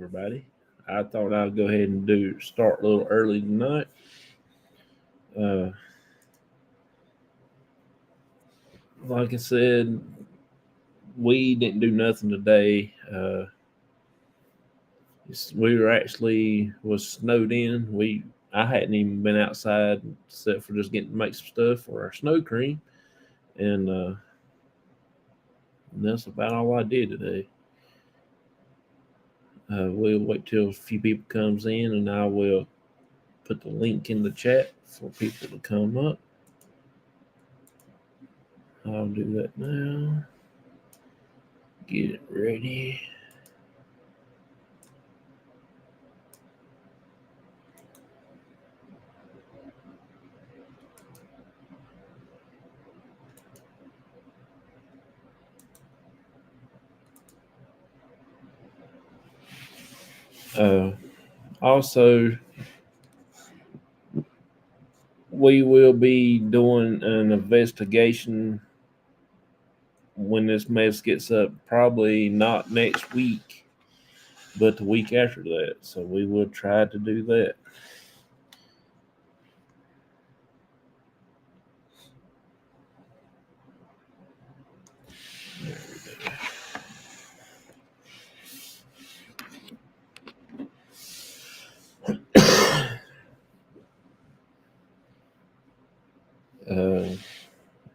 everybody. I thought I'd go ahead and start a little early tonight. Uh, like I said, we didn't do nothing today. We were actually was snowed in. I hadn't even been outside except for just getting to make some stuff for our snow cream, and that's about all I did today. We'll wait till a few people comes in, and I will put the link in the chat for people to come up. I'll do that now. Get it ready. Also, we will be doing an investigation when this mess gets up. Probably not next week, but the week after that. So we will try to do that.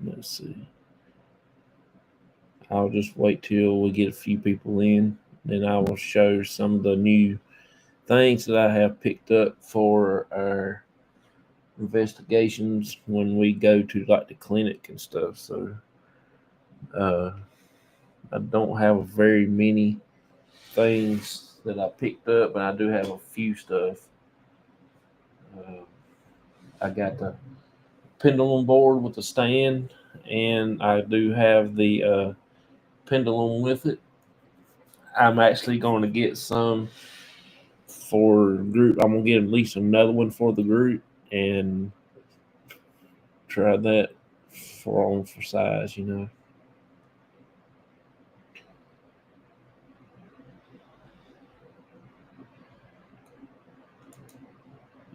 Let's see. I'll just wait till we get a few people in. Then I will show some of the new things that I have picked up for our investigations when we go to like the clinic and stuff. So I don't have very many things that I picked up, but I do have a few stuff. I got the pendulum board with the stand, and I do have the pendulum with it. I'm actually going to get some for group. I'm going to get at least another one for the group and try that for size,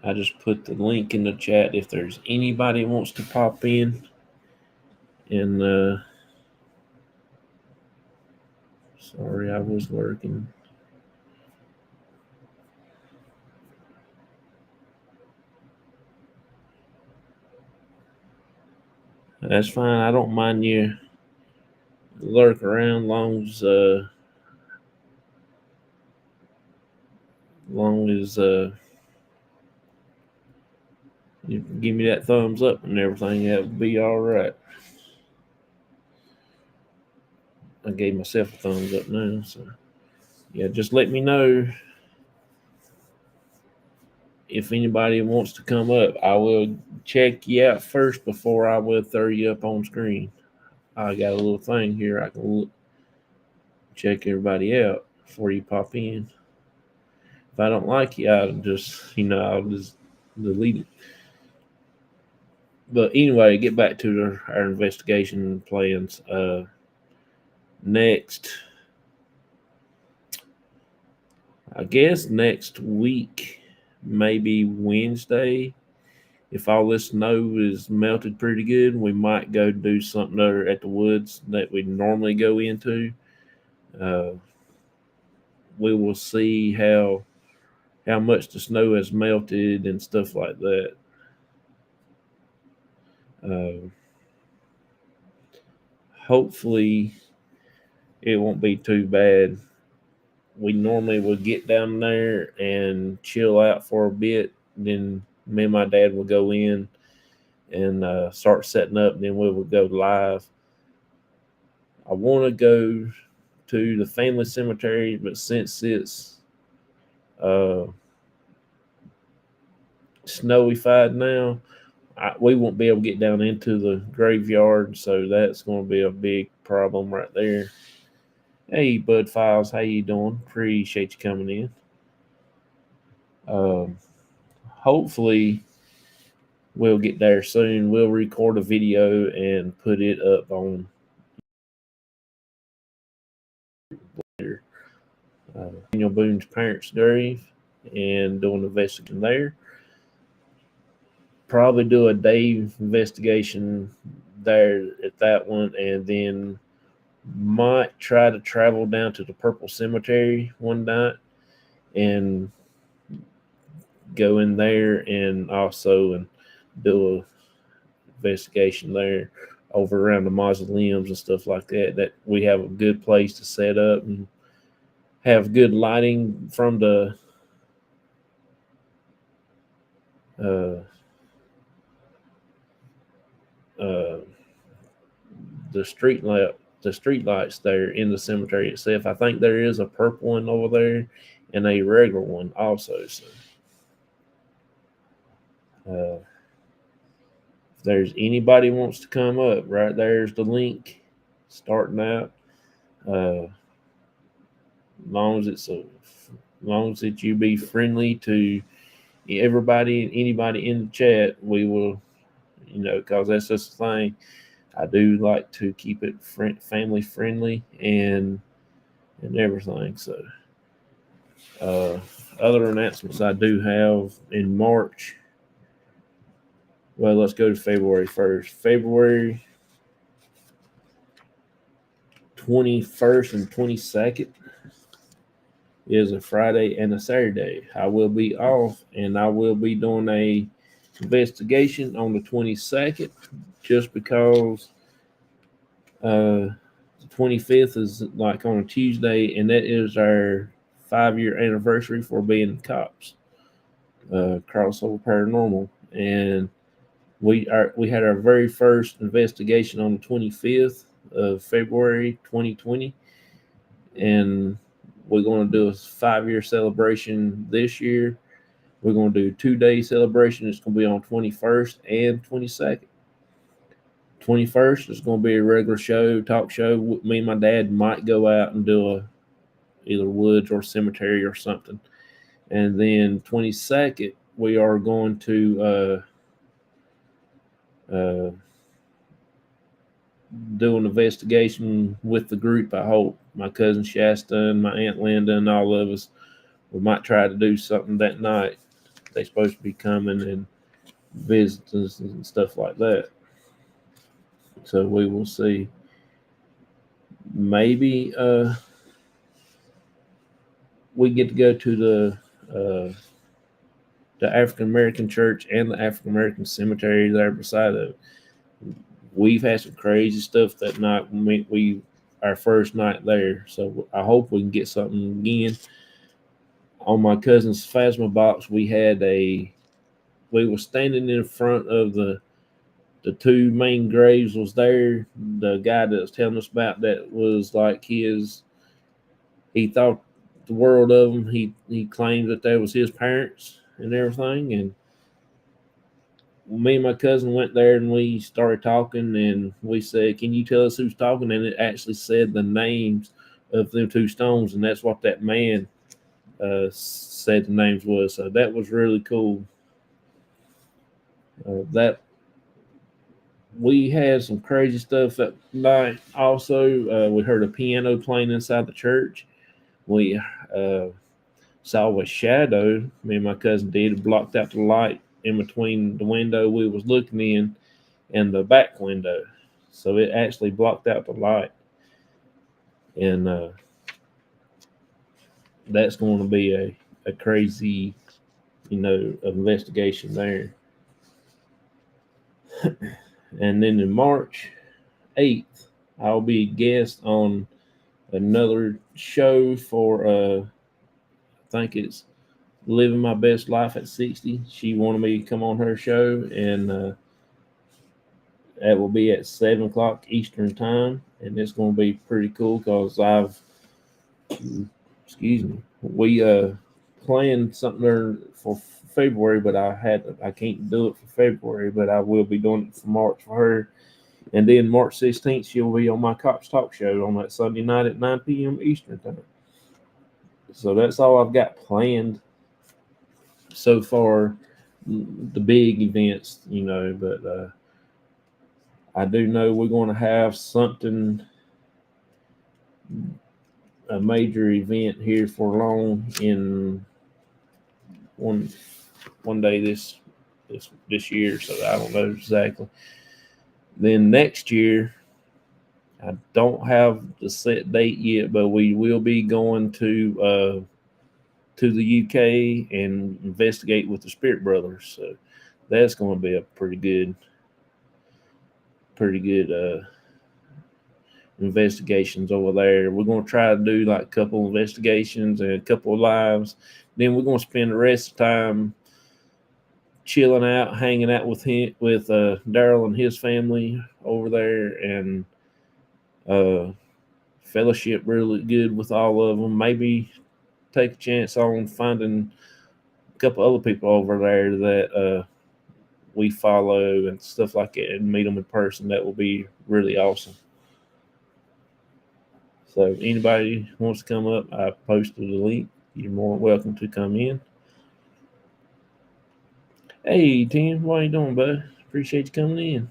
I just put the link in the chat if there's anybody wants to pop in. And sorry, I was working. That's fine. I don't mind you lurk around long as you give me that thumbs up and everything. That would be all right. I gave myself a thumbs up now, so yeah, just let me know if anybody wants to come up. I will check you out first before I will throw you up on screen. I got a little thing here. I can check everybody out before you pop in. If I don't like you, I'll just delete it. But anyway, get back to our investigation plans. Next, I guess next week, maybe Wednesday, if all this snow is melted pretty good, we might go do something there at the woods that we normally go into. We will see how much the snow has melted and stuff like that. Hopefully, it won't be too bad. We normally would get down there and chill out for a bit. Then me and my dad will go in and start setting up. And then we will go live. I want to go to the family cemetery, but since it's snowified now, we won't be able to get down into the graveyard, so that's going to be a big problem right there. Hey, Bud Files, how you doing? Appreciate you coming in. Hopefully, we'll get there soon. We'll record a video and put it up on later. Daniel Boone's parents' grave and do an investigation there. Probably do a day investigation there at that one, and then might try to travel down to the Purple Cemetery one night and go in there and also and do a investigation there over around the mausoleums and stuff like that. That we have a good place to set up and have good lighting from uh, uh, the street light, the street lights there in the cemetery itself. I think there is a purple one over there and a regular one also. So if there's anybody wants to come up, right there's the link starting out. Long as long as that you be friendly to everybody and anybody in the chat, we will, because that's just the thing. I do like to keep it family friendly and everything. So, other announcements I do have in March. Well, let's go to February first. February 21st and 22nd is a Friday and a Saturday. I will be off, and I will be doing a investigation on the 22nd, just because the 25th is like on a Tuesday, and that is our 5-year anniversary for being C.O.P.S. Crossover Paranormal, and we had our very first investigation on the 25th of February 2020, and we're going to do a 5-year celebration this year. We're going to do a 2-day celebration. It's going to be on 21st and 22nd. 21st is going to be a regular show, talk show. Me and my dad might go out and do either woods or cemetery or something. And then 22nd, we are going to do an investigation with the group. I hope my cousin Shasta and my aunt Linda and all of us, we might try to do something that night. They're supposed to be coming and visiting us and stuff like that. So we will see. Maybe we get to go to the African American church and the African American cemetery there beside it. We've had some crazy stuff that night. We our first night there, so I hope we can get something again. On my cousin's phasma box, we were standing in front of the two main graves was there. The guy that was telling us about that was like he thought the world of them. He claimed that was his parents and everything. And me and my cousin went there and we started talking, and we said, "Can you tell us who's talking?" And it actually said the names of them two stones, and that's what that man said the names was. So that was really cool. That we had some crazy stuff that night. Also, we heard a piano playing inside the church. We saw a shadow. Me and my cousin did. It blocked out the light in between the window we was looking in and the back window, so it actually blocked out the light. And that's going to be a crazy, investigation there. And then in March 8th, I'll be a guest on another show for I think it's Living My Best Life at 60. She wanted me to come on her show, and that will be at 7 o'clock Eastern time, and it's going to be pretty cool because we planned something there for February, but I can't do it for February, but I will be doing it for March for her. And then March 16th, she'll be on my C.O.P.S talk show on that Sunday night at 9 p.m. Eastern time. So that's all I've got planned so far, the big events, but I do know we're going to have something a major event here for long in one day this year, so I don't know exactly. Then next year, I don't have the set date yet, but we will be going to the UK and investigate with the Spirit Brothers. So that's going to be a pretty good investigations over there. We're going to try to do like a couple investigations and a couple of lives. Then we're going to spend the rest of the time chilling out, hanging out with Daryl and his family over there, and fellowship really good with all of them. Maybe take a chance on finding a couple other people over there that we follow and stuff like that, and meet them in person. That will be really awesome. So if anybody wants to come up, I posted a link. You're more than welcome to come in. Hey Tim, what you doing, bud? Appreciate you coming in.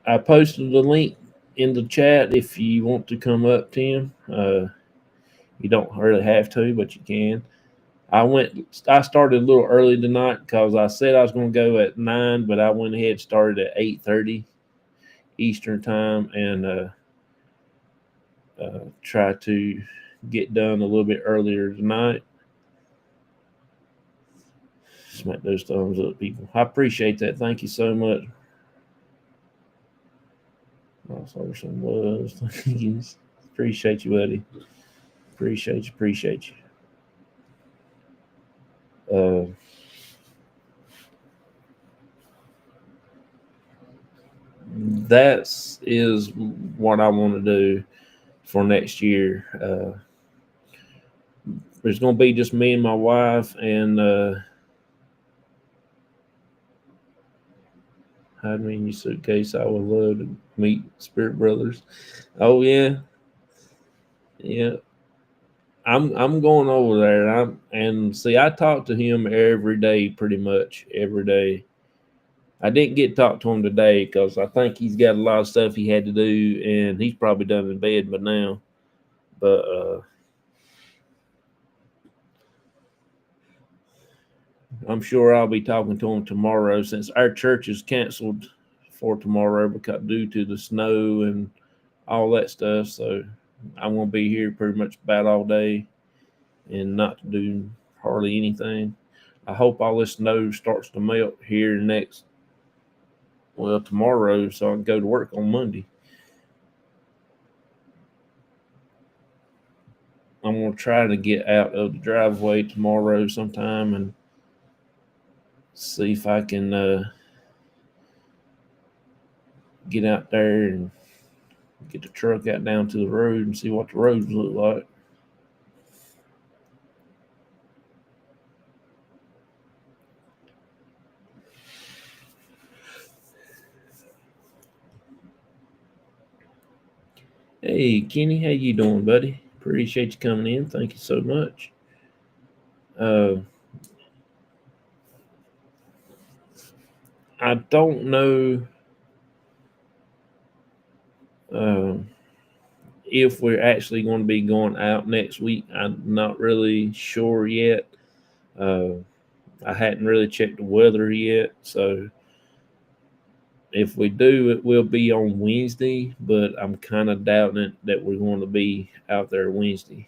I posted the link in the chat if you want to come up, Tim. You don't really have to, but you can. I started a little early tonight because I said I was going to go at 9, but I went ahead and started at 8:30 Eastern time, and try to get done a little bit earlier tonight. Smack those thumbs up, people. I appreciate that. Thank you so much. Also, some loves. Appreciate you, buddy. Appreciate you. That is what I want to do for next year. There's going to be just me and my wife, and hide me in your suitcase. I would love to meet Spirit Brothers. Oh yeah. I'm going over there. And see, I talk to him every day, pretty much every day. I didn't get to talk to him today because I think he's got a lot of stuff he had to do, and he's probably done in bed by now. But I'm sure I'll be talking to him tomorrow, since our church is canceled for tomorrow because due to the snow and all that stuff. So I'm going to be here pretty much about all day and not to do hardly anything. I hope all this snow starts to melt here tomorrow, so I can go to work on Monday. I'm going to try to get out of the driveway tomorrow sometime and see if I can get out there and get the truck out down to the road and see what the roads look like. Hey, Kenny, how you doing, buddy? Appreciate you coming in. Thank you so much. I don't know if we're actually going to be going out next week. I'm not really sure yet. I hadn't really checked the weather yet, so if we do, it will be on Wednesday, but I'm kind of doubting it that we're going to be out there Wednesday.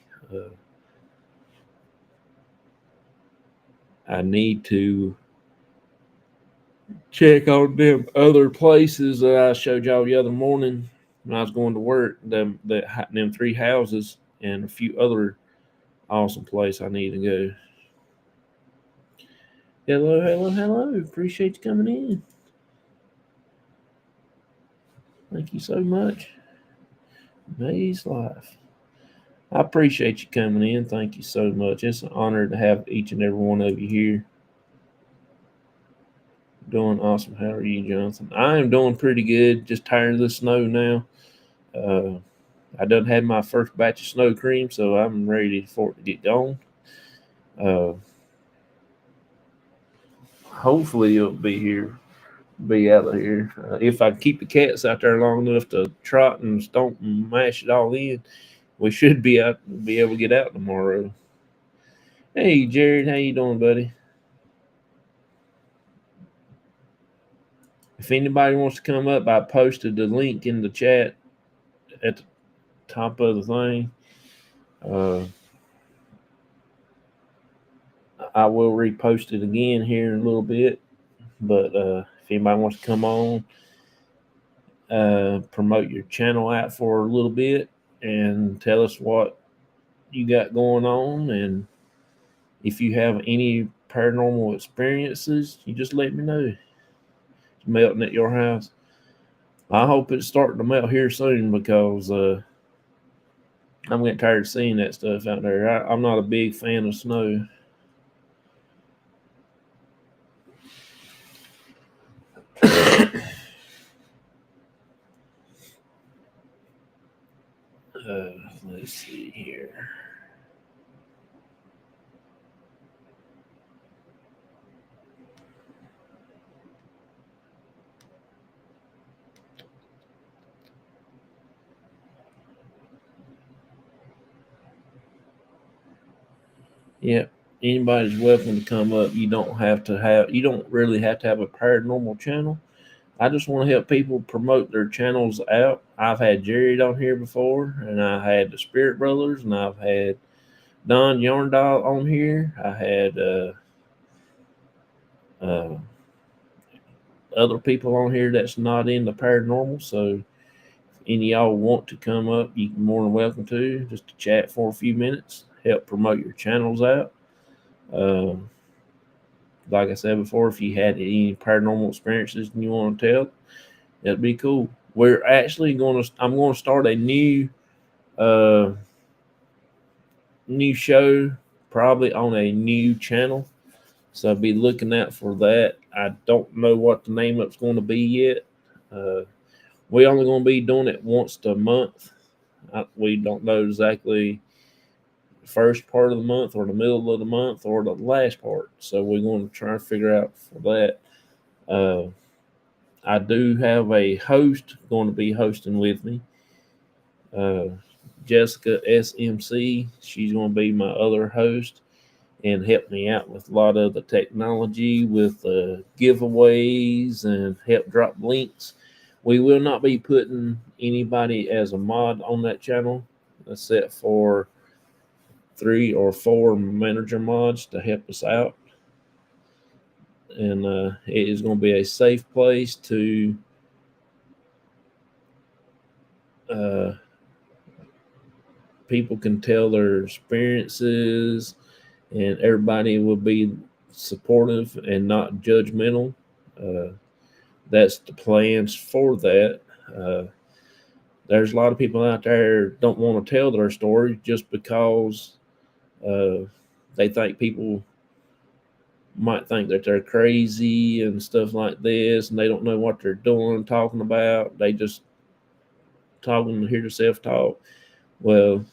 I need to check on them other places that I showed y'all the other morning when I was going to work. Them 3 houses and a few other awesome places I need to go. Hello. Appreciate you coming in. Thank you so much. Maze Life. I appreciate you coming in. Thank you so much. It's an honor to have each and every one of you here. Doing awesome. How are you, Jonathan? I am doing pretty good. Just tired of the snow now. I done had my first batch of snow cream, so I'm ready for it to get gone. Hopefully it'll be here be out of here. If I keep the cats out there long enough to trot and stomp and mash it all in, we should be able to get out tomorrow. Hey Jared, how you doing, buddy? If anybody wants to come up, I posted the link in the chat at the top of the thing. Uh, I will repost it again here in a little bit. But if anybody wants to come on, promote your channel out for a little bit and tell us what you got going on, and if you have any paranormal experiences, you just let me know. It's melting at your house. I hope it's starting to melt here soon because I'm getting tired of seeing that stuff out there. I'm not a big fan of snow. Let's see here. Yep. Anybody's welcome to come up. You don't really have to have a paranormal channel. I just want to help people promote their channels out. I've had Jared on here before, and I had the Spirit Brothers, and I've had Don Yarndale on here. I had uh, other people on here that's not in the paranormal. So, if any of y'all want to come up, you're more than welcome to just to chat for a few minutes, help promote your channels out. Uh, like I said before, if you had any paranormal experiences and you want to tell, that'd be cool. We're actually I'm going to start a uh, new show, probably on a new channel. So I'll be looking out for that. I don't know what the name of it's going to be yet. Uh, we're only going to be doing it once a month. We don't know exactly the first part of the month or the middle of the month or the last part. So we're going to try and figure out for that. I do have a host going to be hosting with me. Jessica SMC. She's going to be my other host and help me out with a lot of the technology, with giveaways, and help drop links. We will not be putting anybody as a mod on that channel, except for 3 or 4 manager mods to help us out. And it is going to be a safe place to people can tell their experiences, and everybody will be supportive and not judgmental. Uh, that's the plans for that. Uh, there's a lot of people out there don't want to tell their story just because uh, they think people might think that they're crazy and stuff like this, and they don't know what they're doing, talking about. They just talking to hear themselves talk. Well,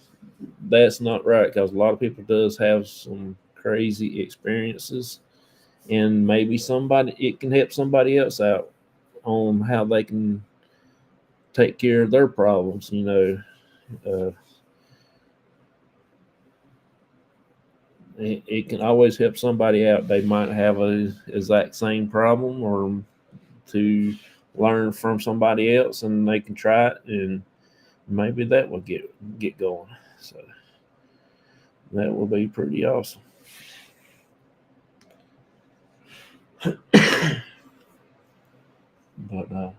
that's not right because a lot of people does have some crazy experiences, and maybe somebody it can help somebody else out on how they can take care of their problems. Uh, it can always help somebody out. They might have a exact same problem, or to learn from somebody else, and they can try it, and maybe that will get going. So that will be pretty awesome. But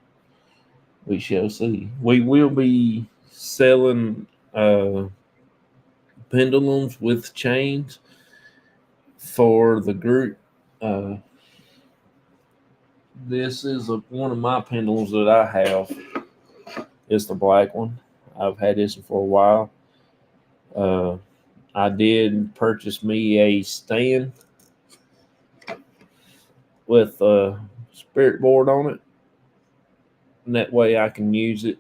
we shall see. We will be selling pendulums with chains for the group. Uh, this is one of my pendulums that I have. It's the black one. I've had this for a while. Uh, I did purchase me a stand with a spirit board on it, and that way I can use it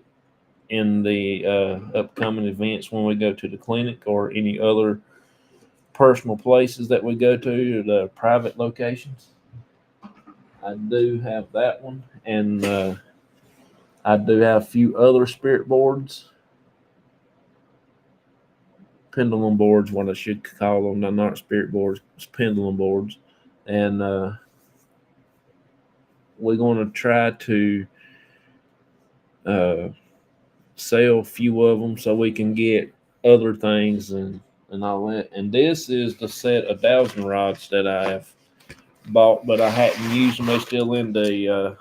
in the upcoming events when we go to the clinic or any other personal places that we go to, the private locations. I do have that one, and I do have a few other spirit boards, pendulum boards, what I should call them. They're not spirit boards, it's pendulum boards, and we're going to try to uh, sell a few of them so we can get other things and all that. And this is the set of dowsing rods that I have bought, but I hadn't used them. They're still in the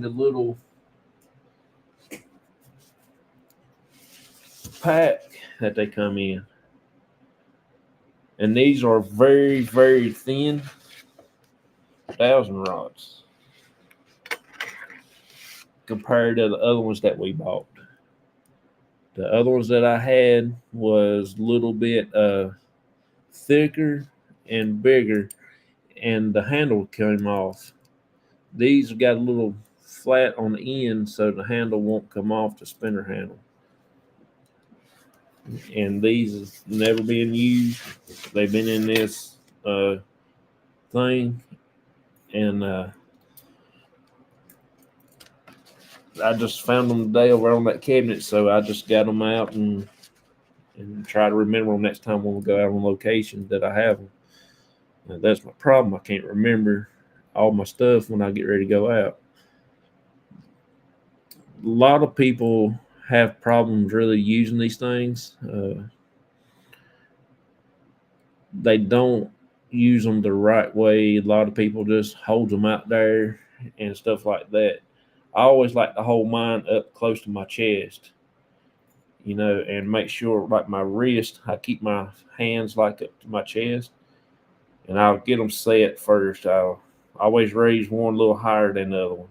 little pack that they come in. And these are very, very thin dowsing rods compared to the other ones that we bought. The other ones that I had was a little bit thicker and bigger, and the handle came off. These got a little flat on the end, so the handle won't come off the spinner handle. And these have never been used. They've been in this thing, and I just found them today over on that cabinet, so I just got them out and try to remember them next time when we go out on location that I have them. Now, that's my problem. I can't remember all my stuff when I get ready to go out. A lot of people have problems really using these things. They don't use them the right way. A lot of people just hold them out there and stuff like that. I always like to hold mine up close to my chest, and make sure, like my wrist, I keep my hands like up to my chest, and I'll get them set first. I'll always raise one a little higher than the other one,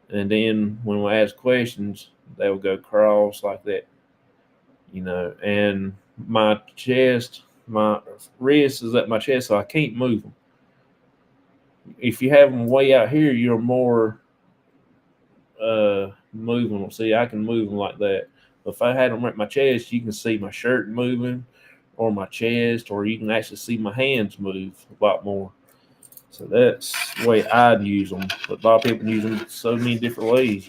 and then when we ask questions, they will go cross like that, and my chest, my wrist is at my chest, so I can't move them. If you have them way out here, you're more moving them. See, I can move them like that. But if I had them at my chest, you can see my shirt moving, or my chest, or you can actually see my hands move a lot more. So that's the way I'd use them. But a lot of people use them so many different ways.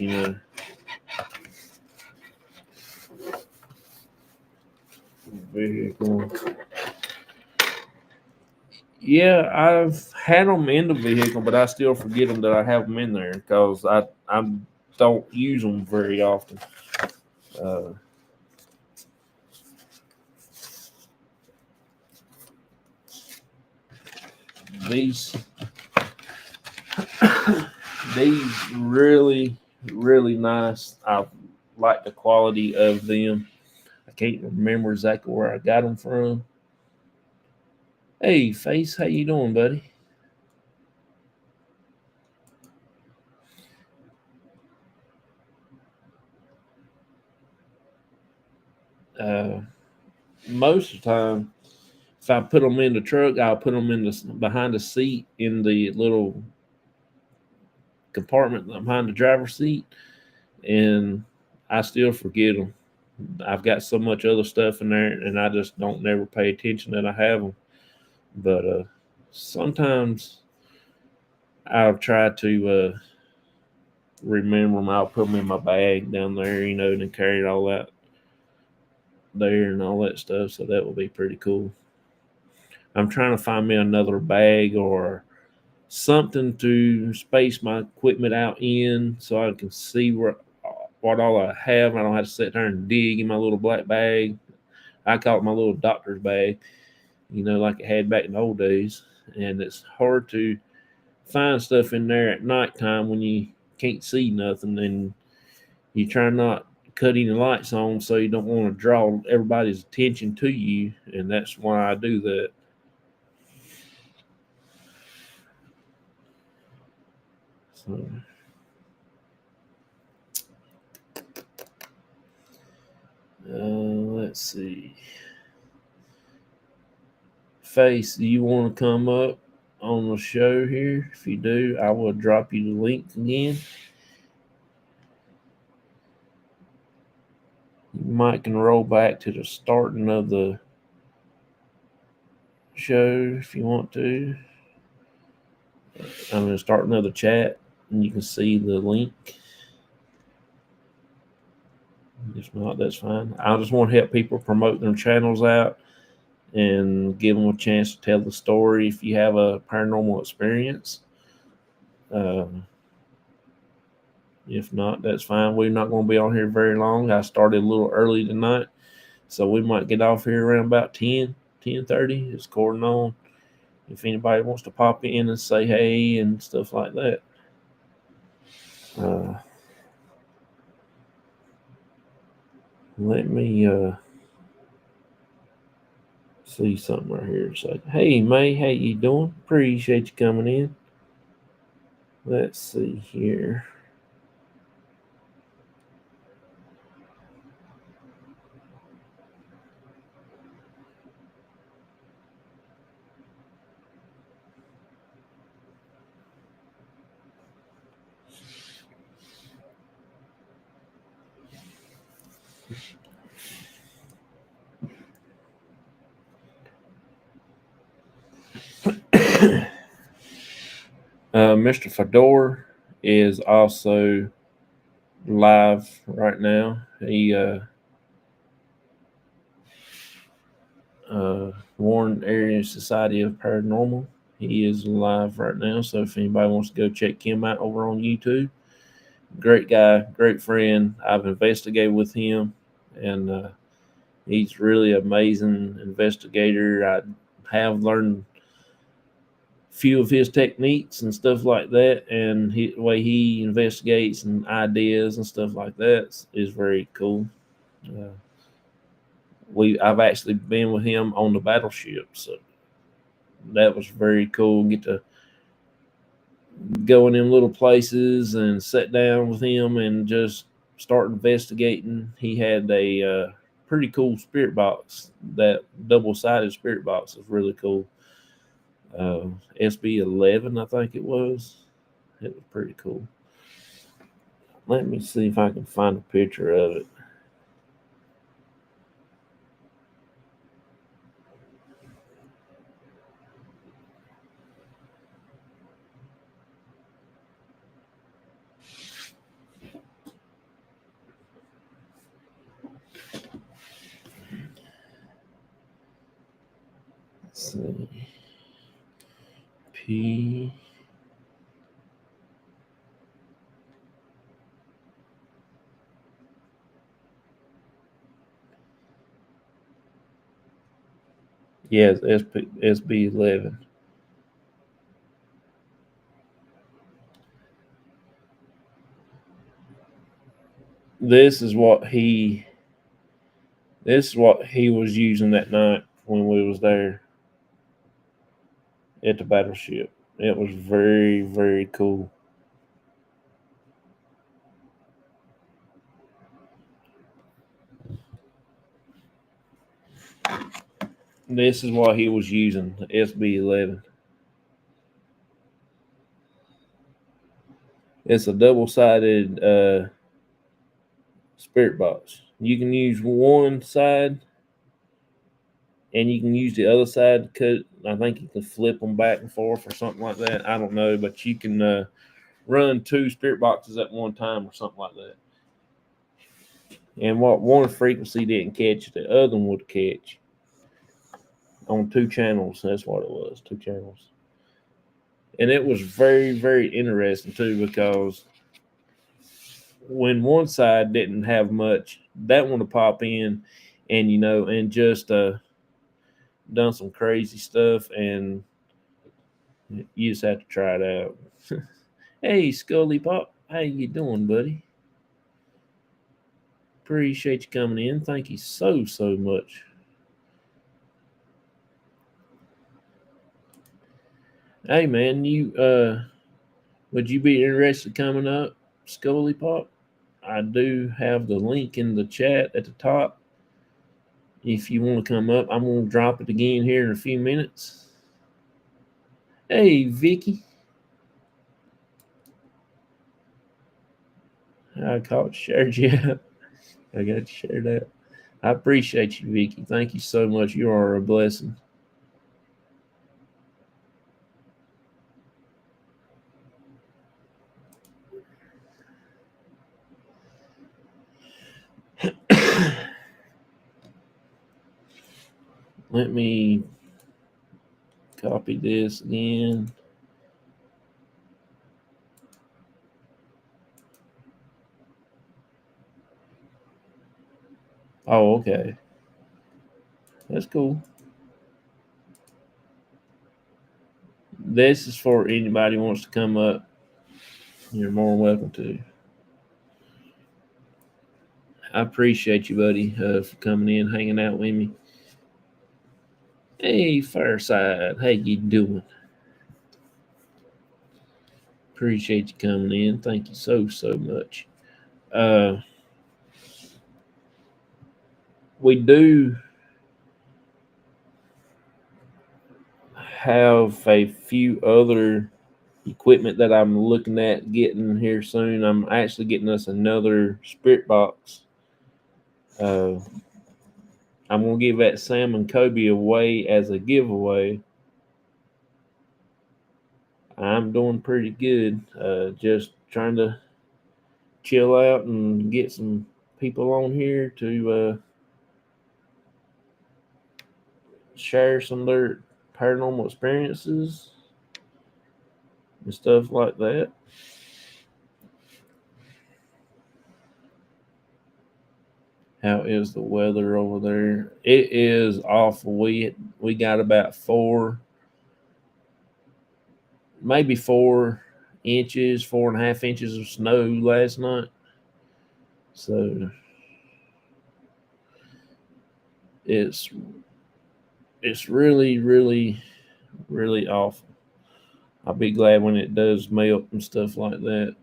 Vehicle. Yeah, I've had them in the vehicle, but I still forget them that I have them in there because I don't use them very often. Uh, these these really, really nice. I like the quality of them. I can't remember exactly where I got them from. Hey, Face, how you doing, buddy? Uh, Most of the time, if I put them in the truck, I'll put them in the behind the seat in the little compartment behind the driver's seat, and I still forget them. I've got so much other stuff in there, and I just don't never pay attention that I have them. But sometimes I'll try to remember them. I'll put them in my bag down there, and then carry all that there and all that stuff. So that will be pretty cool. I'm trying to find me another bag or something to space my equipment out in so I can see what all I have. I don't have to sit there and dig in my little black bag. I call it my little doctor's bag, like it had back in the old days. And it's hard to find stuff in there at nighttime when you can't see nothing, and you try not cutting the lights on so you don't want to draw everybody's attention to you, and that's why I do that. So let's see. Face, do you want to come up on the show here? If you do, I will drop you the link again. You might can roll back to the starting of the show if you want to. I'm going to start another chat, and you can see the link. If not, that's fine. I just want to help people promote their channels out and give them a chance to tell the story if you have a paranormal experience. If not, that's fine. We're not going to be on here very long. I started a little early tonight, so we might get off here around about 10:30. It's according on if anybody wants to pop in and say hey and stuff like that. Let me see something right here. Say, hey May, how you doing? Appreciate you coming in. Let's see here. Mr. Fedor is also live right now. He Warren Area Society of Paranormal. He is live right now. So if anybody wants to go check him out over on YouTube, great guy, great friend. I've investigated with him, and he's really amazing investigator. I have learned few of his techniques and stuff like that, and the way he investigates and ideas and stuff like that is very cool. Uh, I've actually been with him on the battleship, so that was very cool. Get to go in them little places and sit down with him and just start investigating. He had a pretty cool spirit box. That double-sided spirit box is really cool. SB11, I think it was. It was pretty cool. Let me see if I can find a picture of it. Let's see. P. Yes, SB11. This is what he. This is what he was using that night when we was there at the battleship. It was very, very cool. This is what he was using, the SB11. It's a double-sided spirit box. You can use one side, and you can use the other side to cut. I think you can flip them back and forth or something like that. I don't know, but you can run two spirit boxes at one time or something like that. And what one frequency didn't catch, the other one would catch on two channels. That's what it was, two channels. And it was very, very interesting too, because when one side didn't have much, that one to pop in and and just done some crazy stuff, and you just have to try it out. Hey, Scully Pop, how you doing, buddy? Appreciate you coming in. Thank you so much. Hey man, you would you be interested coming up, Scully Pop? I do have the link in the chat at the top. If you want to come up, I'm going to drop it again here in a few minutes. Hey, Vicky. I caught shared you. I got to share that. I appreciate you, Vicky. Thank you so much. You are a blessing. Let me copy this again. Oh, okay. That's cool. This is for anybody who wants to come up. You're more than welcome to. I appreciate you, buddy, for coming in, hanging out with me. Hey, Fireside, how you doing? Appreciate you coming in. Thank you so much. Uh, we do have a few other equipment that I'm looking at getting here soon. I'm actually getting us another spirit box. Uh, I'm gonna give that Sam and Kobe away as a giveaway. I'm doing pretty good. Just trying to chill out and get some people on here to share some of their paranormal experiences and stuff like that. How is the weather over there? It is awful. We got about maybe 4 inches, 4.5 inches of snow last night. So it's it's really awful. I'll be glad when it does melt and stuff like that.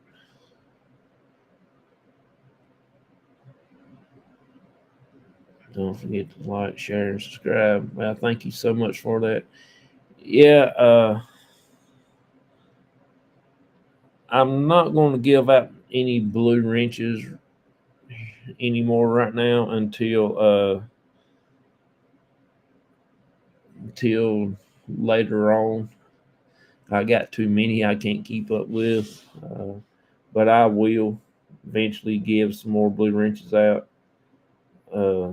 Don't forget to like, share, and subscribe. Well, thank you so much for that. Yeah, I'm not going to give out any blue wrenches anymore right now until later on. I got too many I can't keep up with, but I will eventually give some more blue wrenches out. Uh,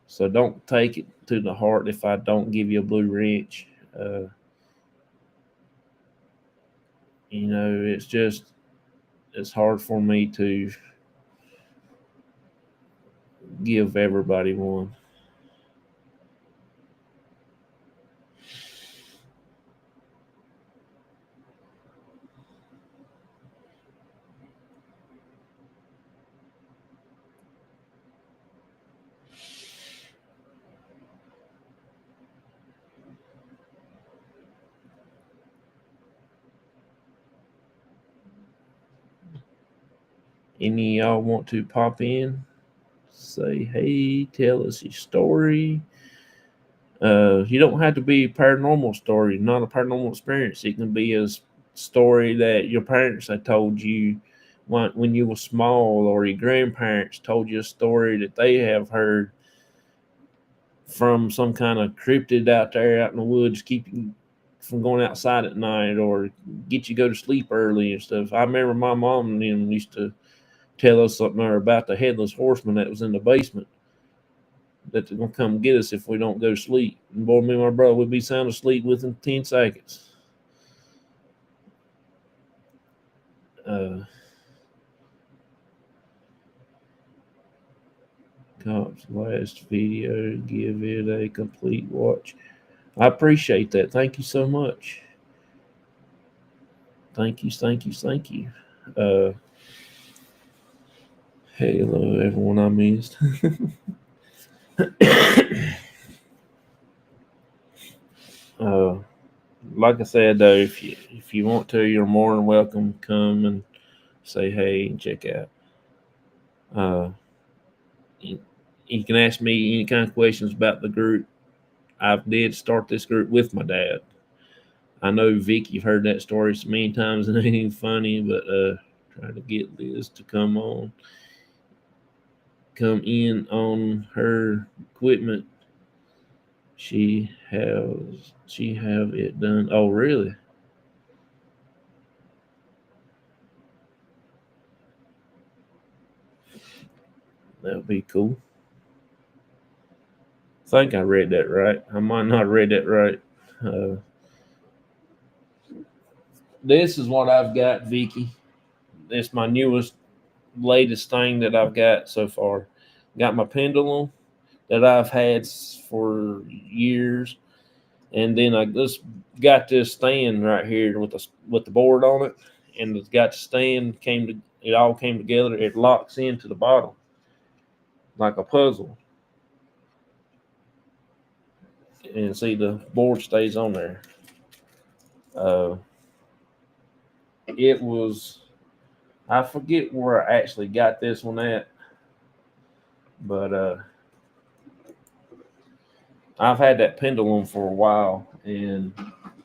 so don't take it to the heart if I don't give you a blue wrench. Uh, it's hard for me to give everybody one. Any of y'all want to pop in? Say hey, tell us your story. You don't have to be a paranormal story, not a paranormal experience. It can be a story that your parents had told you when you were small, or your grandparents told you a story that they have heard from some kind of cryptid out there out in the woods, keep you from going outside at night, or get you go to sleep early and stuff. I remember my mom and them used to tell us something about the headless horseman that was in the basement, that they're gonna come get us if we don't go to sleep. And boy, me and my brother would be sound asleep within 10 seconds. Uh, C.O.P.S last video, give it a complete watch. I appreciate that. Thank you so much. Thank you. Uh, Hello, everyone I missed. uh, like I said, though, if you want to, you're more than welcome. Come and say hey and check out. Uh, you, you can ask me any kind of questions about the group. I did start this group with my dad. I know Vic, you've heard that story so many times and it ain't even funny, but trying to get Liz to come in on her equipment. She have it done. Oh, really? That would be cool. think I read that right. I might not have read that right. Uh, this is what I've got, Vicky. It's my newest, latest thing that I've got so far. Got my pendulum that I've had for years, and then I just got this stand right here with the board on it, and it's got the stand it all came together. It locks into the bottom like a puzzle, and see the board stays on there. Uh, it was I forget where I actually got this one at, but I've had that pendulum for a while, and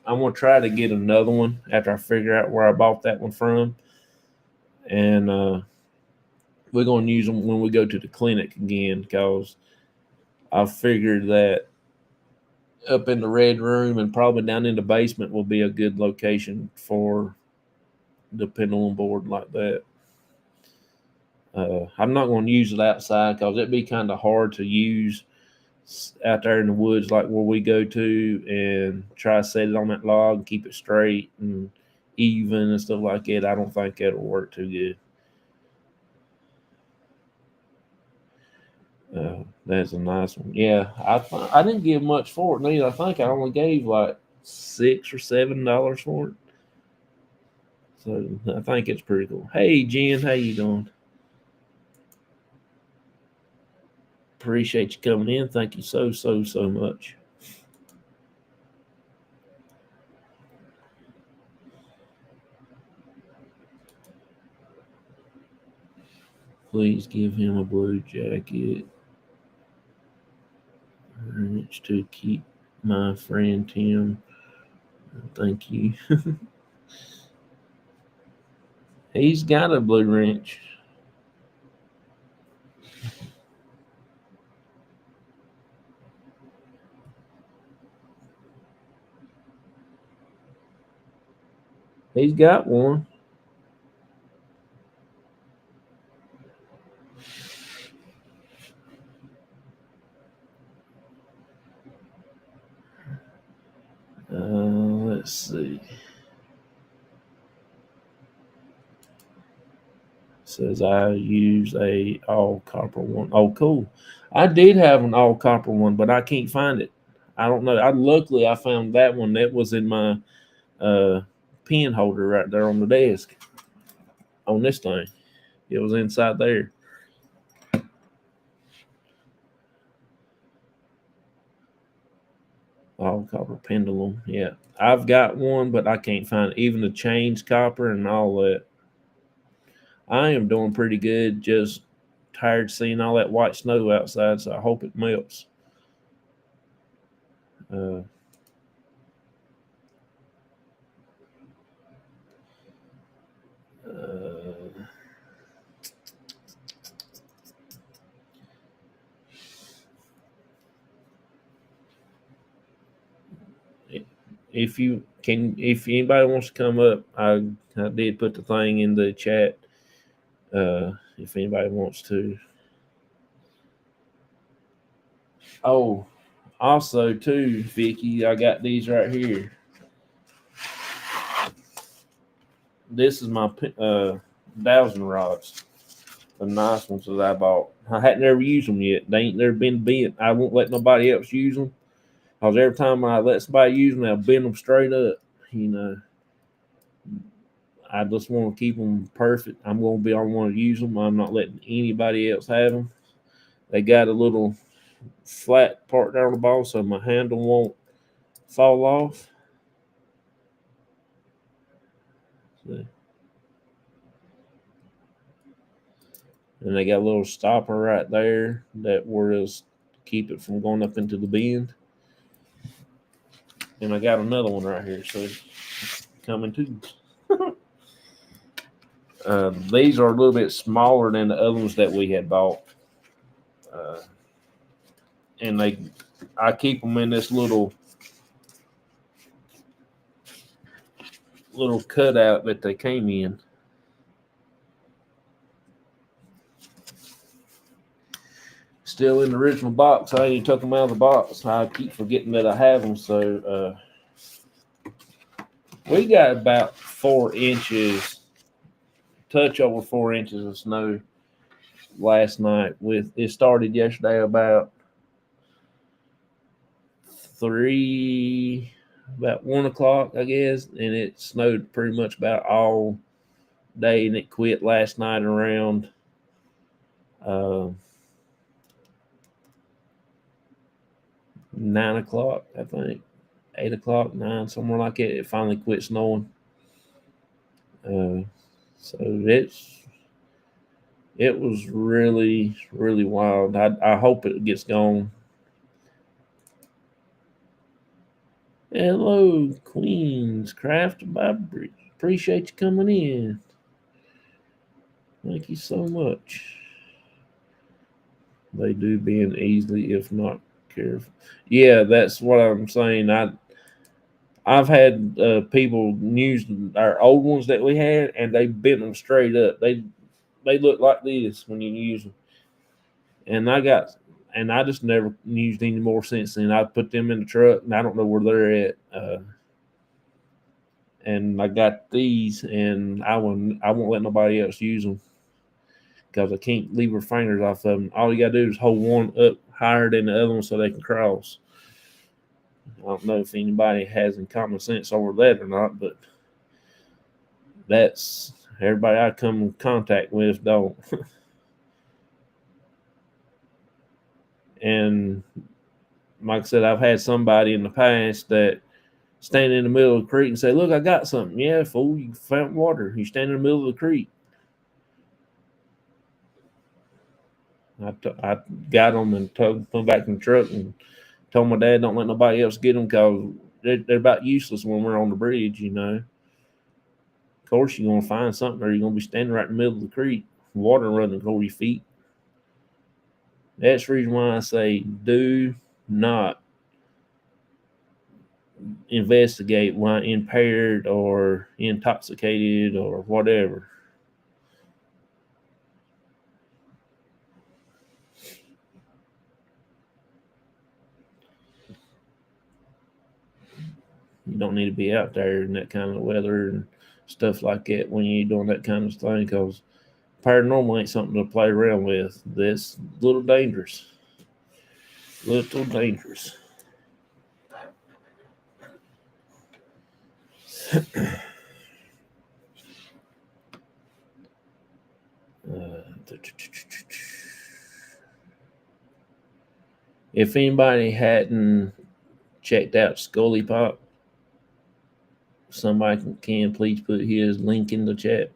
I'm gonna try to get another one after I figure out where I bought that one from, and we're gonna use them when we go to the clinic again because I figured that up in the red room and probably down in the basement will be a good location for the pendulum board like that. I'm not going to use it outside because it'd be kind of hard to use out there in the woods like where we go to and try to set it on that log and keep it straight and even and stuff like that. I don't think that'll work too good. That's a nice one. Yeah, I didn't give much for it neither. I think I only gave like $6 or $7 for it. So I think it's pretty cool. Hey Jen, how you doing? Appreciate you coming in. Thank you so much. Please give him a blue jacket. Wrench to keep my friend Tim. Thank you. He's got a blue wrench. He's got one. Let's see. Says I use a all copper one. Oh, cool. I did have an all copper one, but I can't find it. I don't know. Luckily I found that one that was in my uh, pen holder right there on the desk on this thing. It was inside there. All copper pendulum. Yeah, I've got one, but I can't find it. Even the chains copper and all that. I am doing pretty good. Just tired seeing all that white snow outside, so I hope it melts. Uh, uh, if anybody wants to come up, I did put the thing in the chat. If anybody wants to. Oh, also too, Vicky, I got these right here. This is my dowsing rods, the nice ones that I bought. I hadn't never used them yet. They ain't never been bent. I won't let nobody else use them because every time I let somebody use them, they'll bend them straight up. You know, I just want to keep them perfect. I'm going to be on one to use them. I'm not letting anybody else have them. They got a little flat part there on the ball, so my handle won't fall off. So, and they got a little stopper right there that will keep it from going up into the bend. And I got another one right here, so it's coming too. These are a little bit smaller than the other ones that we had bought, uh, and I keep them in this little cutout that they came in. It's still in the original box. I ain't took them out of the box. I keep forgetting that I have them. So we got about 4 inches, touch over 4 inches of snow last night. It started yesterday about 1 o'clock, I guess, and it snowed pretty much about all day, and it quit last night around 9 o'clock, I think. 8 o'clock, 9, somewhere like that. It finally quit snowing. So it was really, really wild. I hope it gets gone. Hello, Queens Craft by Bridge. Appreciate you coming in. Thank you so much. They do being easily, if not careful. Yeah, that's what I'm saying. I've had people use our old ones that we had, and they bent them straight up. They look like this when you use them. And I just never used any more since then. I put them in the truck, and I don't know where they're at. And I got these, and I won't let nobody else use them because I can't leave her fingers off of them. All you gotta do is hold one up higher than the other one so they can cross. I don't know if anybody has any common sense over that or not, but that's everybody I come in contact with don't. And like I said, I've had somebody in the past that stand in the middle of the creek and say, "Look, I got something." Yeah, fool, you found water. You stand in the middle of the creek. I got them and put them back in the truck and told my dad, "Don't let nobody else get them because they're about useless when we're on the bridge, you know." Of course, you're gonna find something, or you're gonna be standing right in the middle of the creek, water running over your feet. That's the reason why I say do not investigate while impaired or intoxicated or whatever. You don't need to be out there in that kind of weather and stuff like that when you're doing that kind of thing because paranormal ain't something to play around with. That's a little dangerous. Little dangerous. If anybody hadn't checked out Scully Pop, somebody can please put his link in the chat.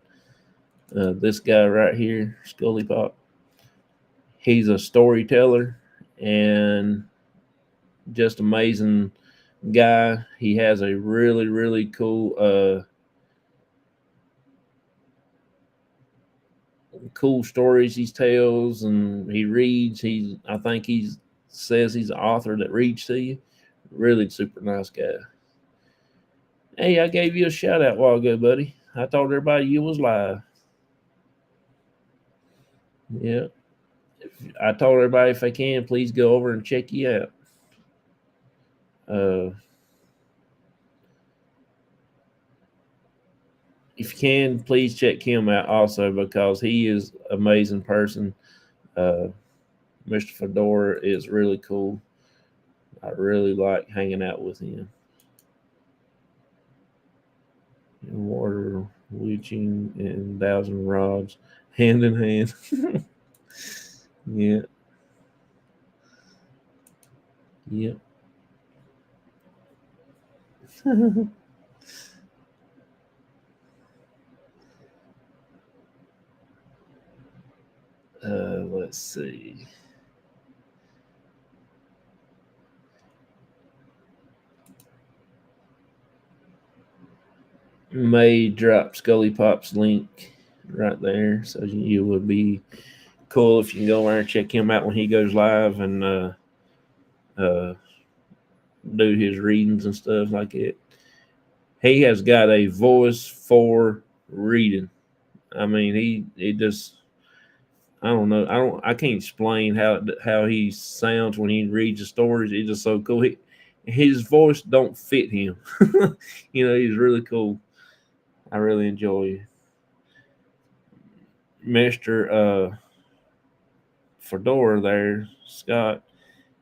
This guy right here, Scully Pop, he's a storyteller and just amazing guy. He has a really, really cool cool stories he tells, and he reads. I think he says he's an author that reads to you. Really super nice guy. Hey, I gave you a shout out a while ago, buddy. I told everybody you was live. Yeah. I told everybody if they can, please go over and check you out. If you can, please check him out also because he is an amazing person. Mr. Fedora is really cool. I really like hanging out with him. Water, leaching, and thousand rods, hand in hand. Yeah. Yep. Let's see. May drop Scully Pop's link right there, so you would be cool if you can go over and check him out when he goes live and do his readings and stuff like it. He has got a voice for reading. I mean, he just I don't know. I can't explain how he sounds when he reads the stories. It's just so cool. His voice don't fit him. He's really cool. I really enjoy Mister Fedora there, Scott.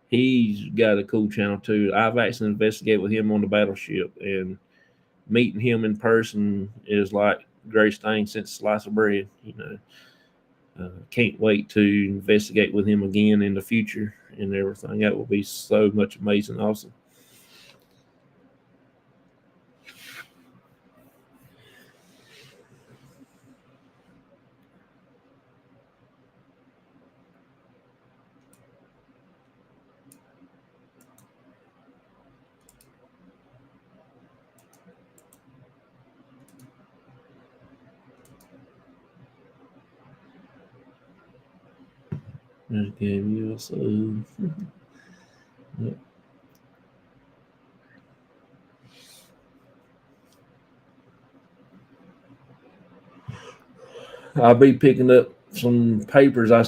He's got a cool channel too. I've actually investigated with him on the battleship, and meeting him in person is like the greatest thing since slice of bread. Can't wait to investigate with him again in the future and everything. That will be so much amazing, awesome. Just gave you a salute. Yep. I'll be picking up some papers. I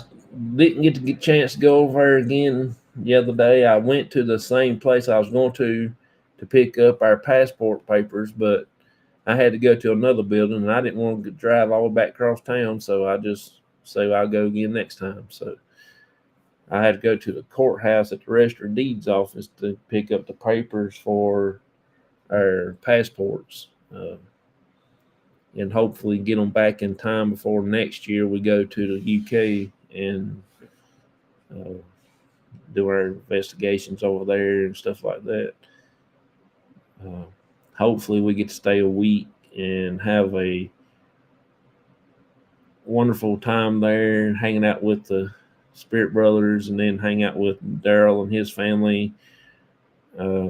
didn't get a chance to go over there again the other day. I went to the same place I was going to pick up our passport papers, but I had to go to another building, and I didn't want to drive all the way back across town, so I just say I'll go again next time. So I had to go to the courthouse at the Register of Deeds office to pick up the papers for our passports, and hopefully get them back in time before next year we go to the UK and uh, do our investigations over there and stuff like that. Uh, Hopefully, we get to stay a week and have a wonderful time there, hanging out with the Spirit Brothers, and then hang out with Daryl and his family. Uh,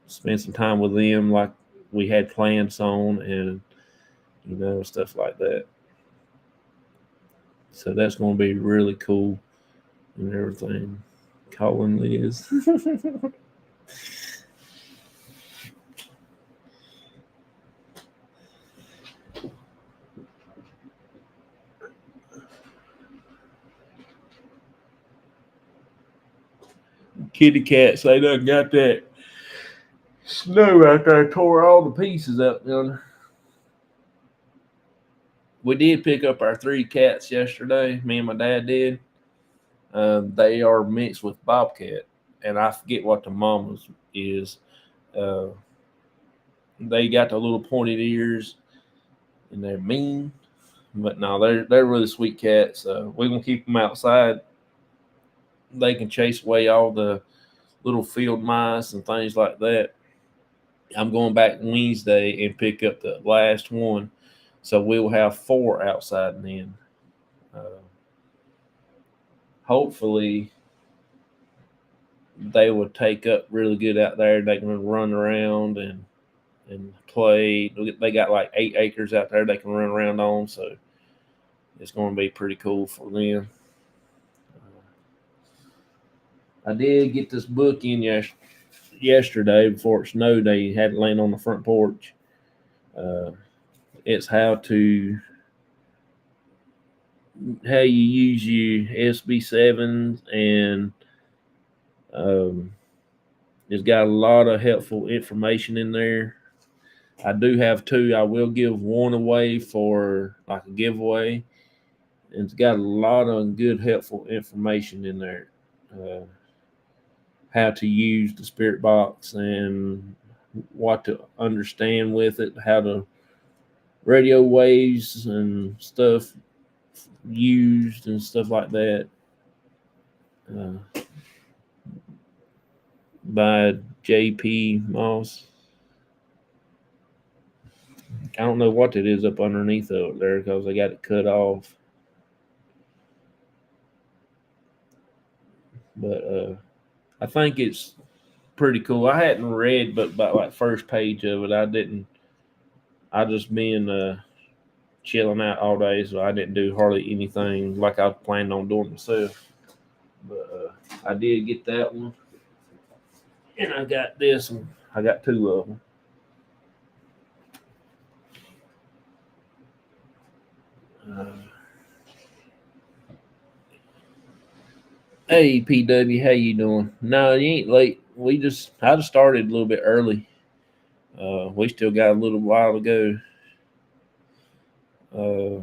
Spend some time with them like we had plans on, and stuff like that. So that's going to be really cool and everything. Colin Liz. Kitty cats, they done got that snow out there, tore all the pieces up yonder. We did pick up our 3 cats yesterday. Me and my dad did. They are mixed with bobcat, and I forget what the mama's is. Uh, they got the little pointed ears, and they're mean, but no, they're really sweet cats. We're gonna keep them outside. They can chase away all the little field mice and things like that. I'm going back Wednesday and pick up the last one, so we'll have 4 outside then. Uh, Hopefully, they will take up really good out there. They can run around and play. They got like 8 acres out there they can run around on, so it's going to be pretty cool for them. I did get this book in yesterday before it snowed. They had it laying on the front porch. Uh, it's how you use your SB7s, and um, it's got a lot of helpful information in there. I do have 2. I will give one away for like a giveaway. And it's got a lot of good, helpful information in there. Uh, how to use the spirit box and what to understand with it, how to radio waves and stuff used and stuff like that. Uh, by J.P. Moss. I don't know what it is up underneath of it there because they got it cut off. But I think it's pretty cool. I hadn't read but about like first page of it. I didn't. I just been chilling out all day, so I didn't do hardly anything like I planned on doing myself. But I did get that one, and I got this one. I got 2 of them. Uh, Hey PW, how you doing? No, you ain't late. I just started a little bit early. We still got a little while to go. Uh,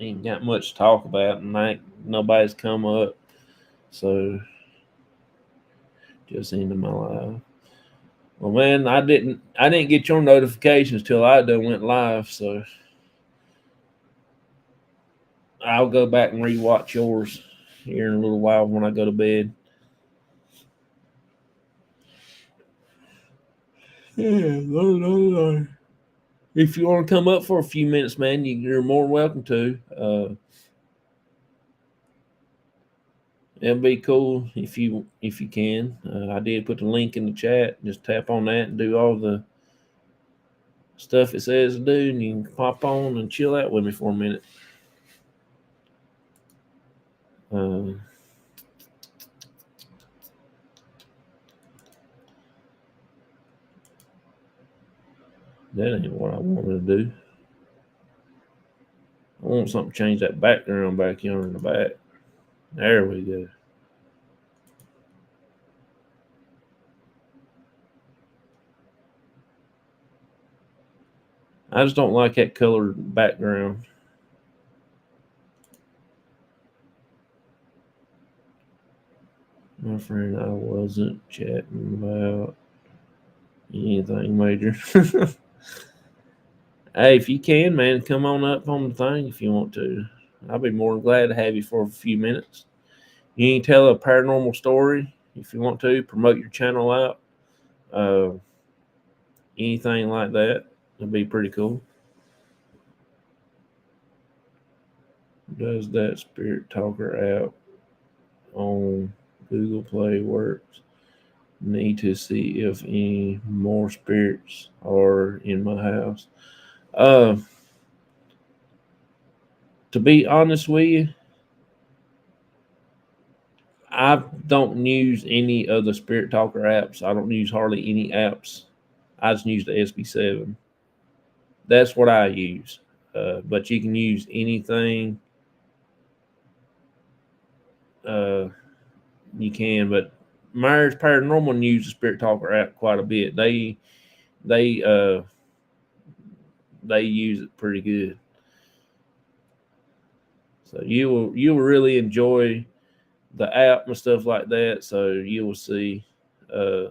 ain't got much to talk about, and nobody's come up, so just into my life. Well, man, I didn't get your notifications till I done went live, so I'll go back and rewatch yours here in a little while when I go to bed. Yeah, if you want to come up for a few minutes, man, you're more welcome to. It'll be cool if you can. I did put the link in the chat. Just tap on that and do all the stuff it says to do, and you can pop on and chill out with me for a minute. Uh, that ain't what I wanted to do. I want something to change that background back here in the back. There we go. I just don't like that colored background. My friend, I wasn't chatting about anything major. Hey, if you can, man, come on up on the thing if you want to. I'll be more than glad to have you for a few minutes. You can tell a paranormal story if you want to, promote your channel out, uh, anything like that. It'd be pretty cool. Does that Spirit Talker app on Google Play works? Need to see if any more spirits are in my house. Uh, to be honest with you, I don't use any of the Spirit Talker apps. I don't use hardly any apps. I just use the SB7. That's what I use. But you can use anything. Uh, you can, but Myers Paranormal uses the Spirit Talker app quite a bit. They uh, they use it pretty good. So you will really enjoy the app and stuff like that. So you will see. Uh,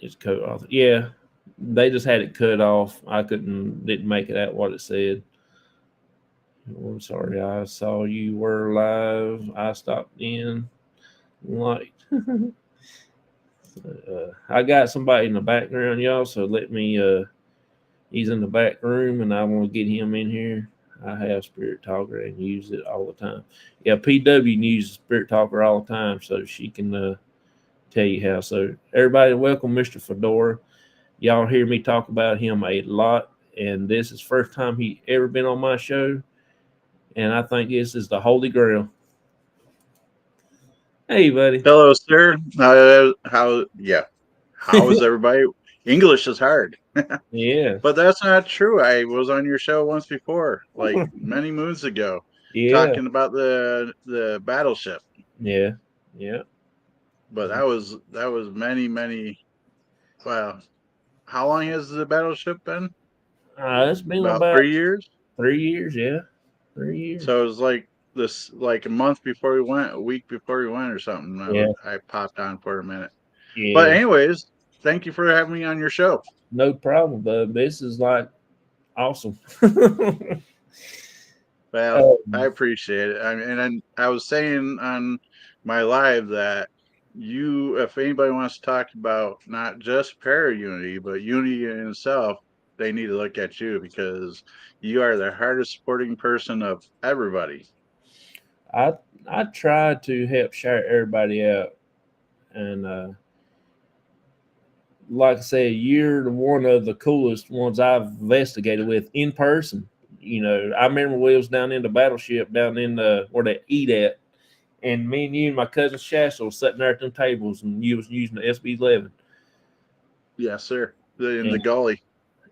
it's cut off. Yeah, they just had it cut off. I didn't make it out what it said. Oh, I'm sorry, I saw you were live. I stopped in like I got somebody in the background, y'all. So let me. He's in the back room, and I want to get him in here. I have Spirit Talker and use it all the time. Yeah, PW uses Spirit Talker all the time, so she can tell you how. So everybody, welcome Mr. Fedora. Y'all hear me talk about him a lot, and this is first time he ever been on my show, and I think this is the holy grail. Hey, buddy. Hello, sir. Yeah. How is everybody? English is hard, Yeah, but that's not true. I was on your show once before, like many moons ago, yeah, talking about the battleship. yeah, yeah. But that was many. Well, how long has the battleship been? It's been About about 3 years. 3 years. Yeah, 3 years. So it was like a month before we went, a week before we went, or something. Yeah, I popped on for a minute. But yeah. anyways, thank you for having me on your show. No problem, bud. This is like awesome. Well, I um, appreciate it. I mean, and I was saying on my live that if anybody wants to talk about not just para unity, but unity in itself, they need to look at you because you are the hardest supporting person of everybody. I I try to help share everybody out, and like I said, you're one of the coolest ones I've investigated with in person. I remember we was down in the battleship down in the where they eat at, and me and you and my cousin Shasta was sitting there at them tables, and you was using the SB11. Yes, sir. In the And gully.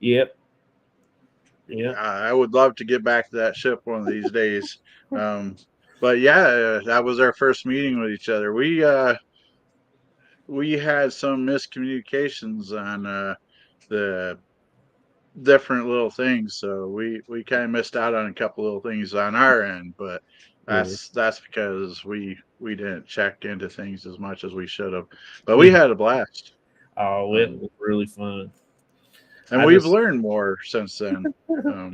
yep, Yeah. I would love to get back to that ship one of these days. Um, but yeah, that was our first meeting with each other. We had some miscommunications on the different little things, so we kind of missed out on a couple little things on our end. But Yeah. that's because we didn't check into things as much as we should have. But we Yeah. had a blast. Oh, it Um, was really fun. and I we've just, learned more since then.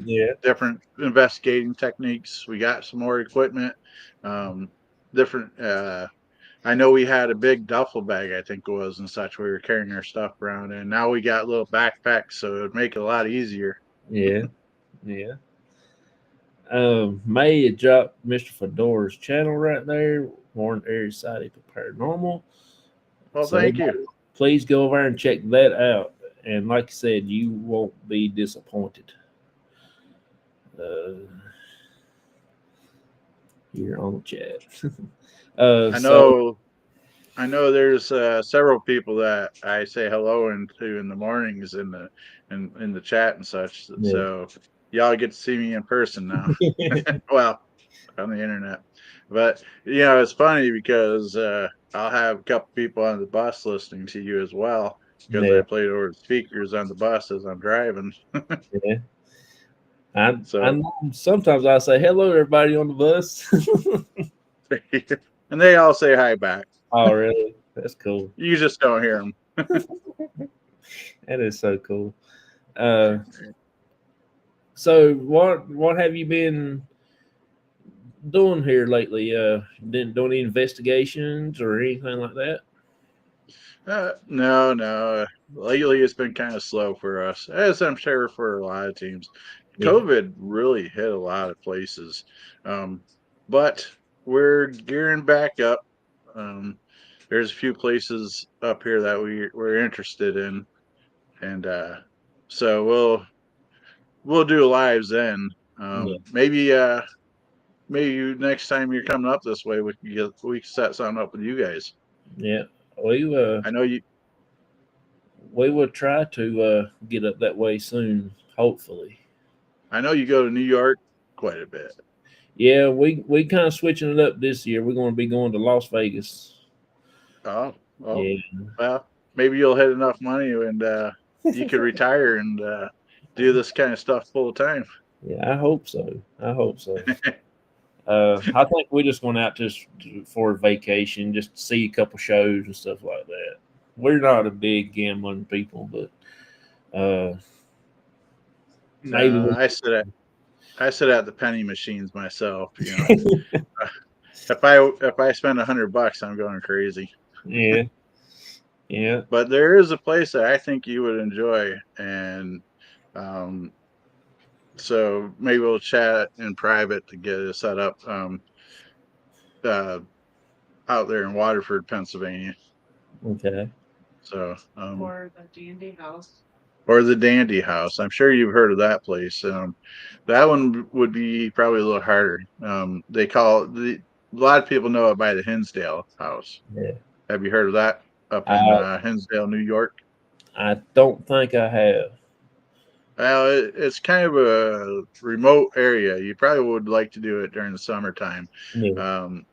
yeah, Different investigating techniques. We got some more equipment. Um, different. I know we had a big duffel bag, I think it was, and such. We were carrying our stuff around, and now we got little backpacks, so it would make it a lot easier. yeah, yeah. May had dropped Mr. Fedora's channel right there, Warren Area Society Paranormal. Well, So thank you. please go over and check that out. And like I said, you won't be disappointed. Uh, here on the chat. I So know. I know there's several people that I say hello to in the mornings in the chat and such. yeah, So y'all get to see me in person now. Well, on the internet. But it's funny because I'll have a couple people on the bus listening to you as well because I yeah, played over the speakers on the bus as I'm driving. yeah. I So know sometimes I say hello everybody on the bus. and they all say hi back. Oh, really? That's cool. You just don't hear them. That is so cool. Uh, so what have you been doing here lately? Didn't do any investigations or anything like that? No, no. Lately, it's been kind of slow for us, as I'm sure for a lot of teams. Yeah, COVID really hit a lot of places, um, but we're gearing back up. Um, there's a few places up here that we're interested in, and so we'll do lives then. yeah, Maybe next time you're coming up this way, we can set something up with you guys. yeah. We I know you. we will try to get up that way soon, hopefully. I know you go to New York quite a bit. Yeah, we kind of switching it up this year. We're going to be going to Las Vegas. Oh, well, Yeah, well, maybe you'll hit enough money and you could retire and do this kind of stuff full time. yeah. I hope so. I hope so. I think we're just going out for a vacation, just to see a couple shows and stuff like that. We're not a big gambling people, but maybe No, we. I sit at the penny machines myself. If I spend $100, I'm going crazy. Yeah, yeah, But there is a place that I think you would enjoy, and um, so maybe we'll chat in private to get it set up uh, out there in Waterford, Pennsylvania. okay, So or the Dandy House. I'm sure you've heard of that place. That one would be probably a little harder. They call it a lot of people know it by the Hinsdale House. yeah. Have you heard of that up in I Hinsdale, New York? I don't think I have. Well, it's kind of a remote area. You probably would like to do it during the summertime. Yeah, Um,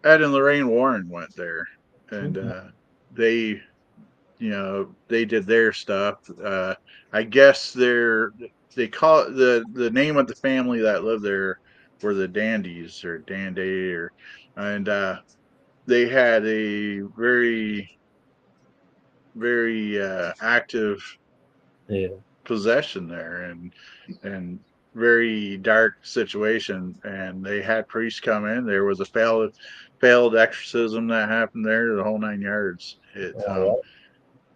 Ed and Lorraine Warren went there, and okay. they they did their stuff. I guess they call it the name of the family that lived there were the Dandies or Dandy and they had a very active Yeah, possession there and very dark situation, and they had priests come in. There was a failed exorcism that happened there, the whole 9 yards. all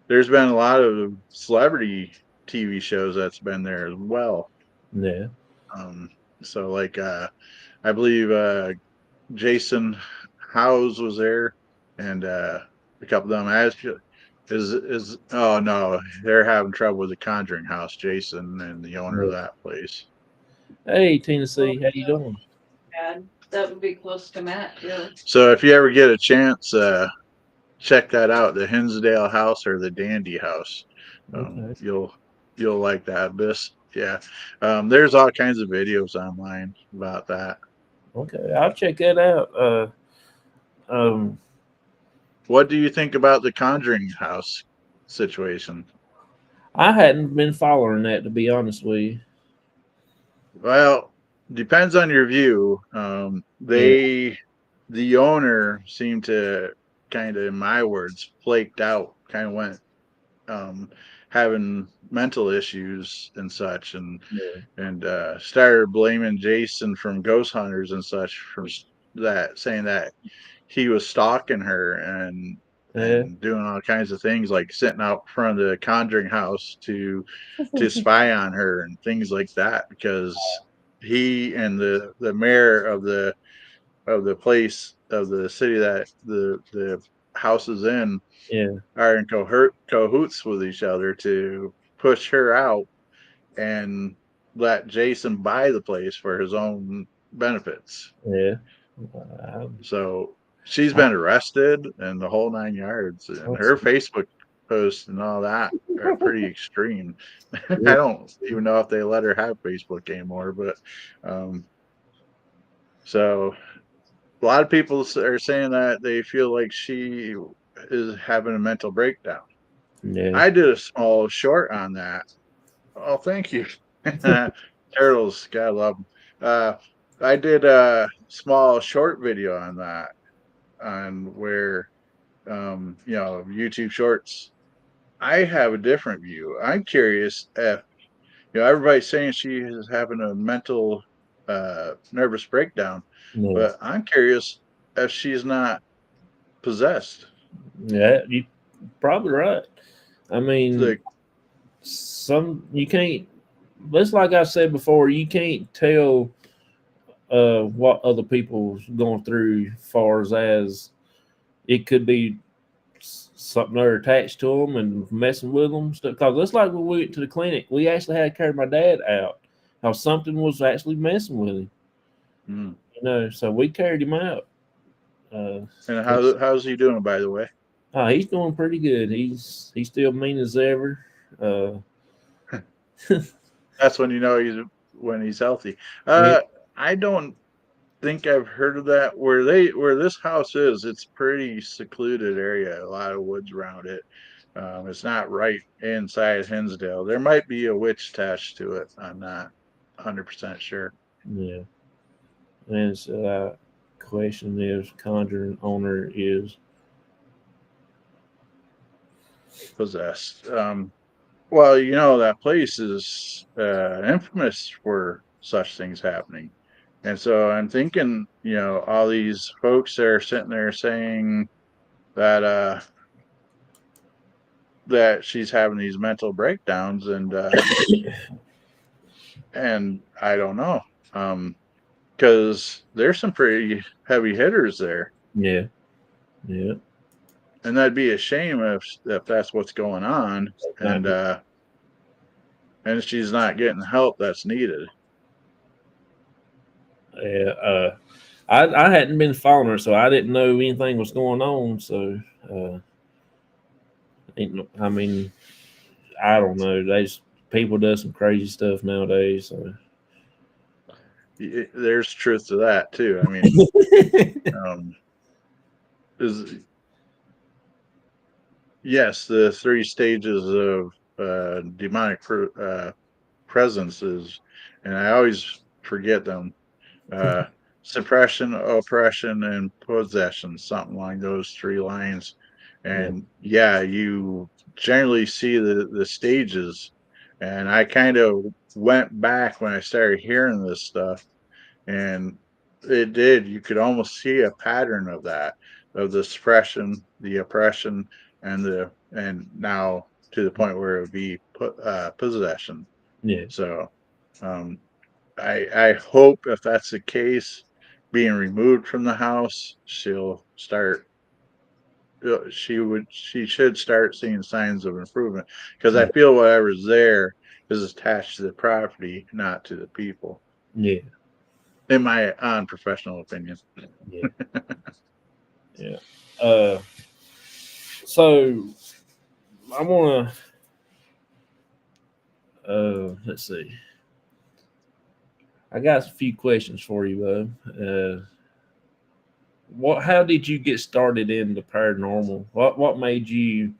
There's been a lot of celebrity TV shows that's been there as well. right. Yeah, Um, so like I believe Jason Howes was there, and a couple of them is oh no, they're having trouble with the Conjuring House, Jason and the owner of yeah. that place. Hey, Well, Tennessee, how you doing? that would be close to Matt too. So if you ever get a chance, check that out, the Hinsdale House or the Dandy House. Okay. You'll like that, Abyss. Yeah. There's all kinds of videos online about that. Okay, I'll check that out. Um, What do you think about the Conjuring House situation? I hadn't been following that, to be honest with you. Well, depends on your view. Yeah, The owner seemed to kind of, in my words, flaked out, kind of went um, having mental issues and such, yeah, and started blaming Jason from Ghost Hunters and such from that, saying that he was stalking her yeah, and doing all kinds of things like sitting out front of the Conjuring house to spy on her and things like that because he and the mayor of the place of the city that the house is in yeah, are in cahoots with each other to push her out and let Jason buy the place for his own benefits. yeah. I, So she's I, been arrested and the whole 9 yards, and that's, her Facebook posts and all that are pretty extreme. yeah, I don't even know if they let her have Facebook anymore, but um, so a lot of people are saying that they feel like she is having a mental breakdown. yeah, I did a small short on that. Oh, thank you. Turtles, gotta love them. I did a small short video on that, on where YouTube Shorts. I have a different view. I'm curious if everybody's saying she is having a mental nervous breakdown, yeah, but I'm curious if she's not possessed. yeah. You probably right. I mean, The you can't. Just like I said before, you can't tell what other people's going through, far as it could be something they're attached to them and messing with them. Because it's like when we went to the clinic, we actually had to carry my dad out. How something was actually messing with him, mm. So we carried him out. Uh, And it's, how's he doing, by the way? he's doing pretty good. He's still mean as ever. Uh, That's when you know he's healthy. yeah, I don't think I've heard of that. Where this house is, it's pretty secluded area. A lot of woods around it. It's not right inside Hinsdale. There might be a witch attached to it. I'm not 100% sure. yeah. And so, question is, conjuring owner is Possessed. Well, that place is infamous for such things happening. And so I'm thinking, all these folks that are sitting there saying that that she's having these mental breakdowns, and I don't know, because there's some pretty heavy hitters there, yeah, yeah. and that'd be a shame if that's what's going on, Not and she's not getting the help that's needed. Yeah, I hadn't been following her, so I didn't know anything was going on. So, I mean, I don't know. People do some crazy stuff nowadays. So, There's truth to that too. I mean, um, is yes, the 3 stages of demonic presence is, and I always forget them. Uh, Suppression, oppression, and possession, something like those 3 lines. yeah, And yeah, you generally see the stages. And I kind of went back when I started hearing this stuff, and it did. You could almost see a pattern of that, of the suppression, the oppression, and now to the point where it would be possession. yeah, So um, I hope if that's the case, being removed from the house, she'll start. She should start seeing signs of improvement because I feel whatever's there is attached to the property, not to the people. yeah, In my unprofessional opinion. yeah, yeah. Uh, so I want to Let's see. I got a few questions for you, bud. What? How did you get started in the paranormal? What made you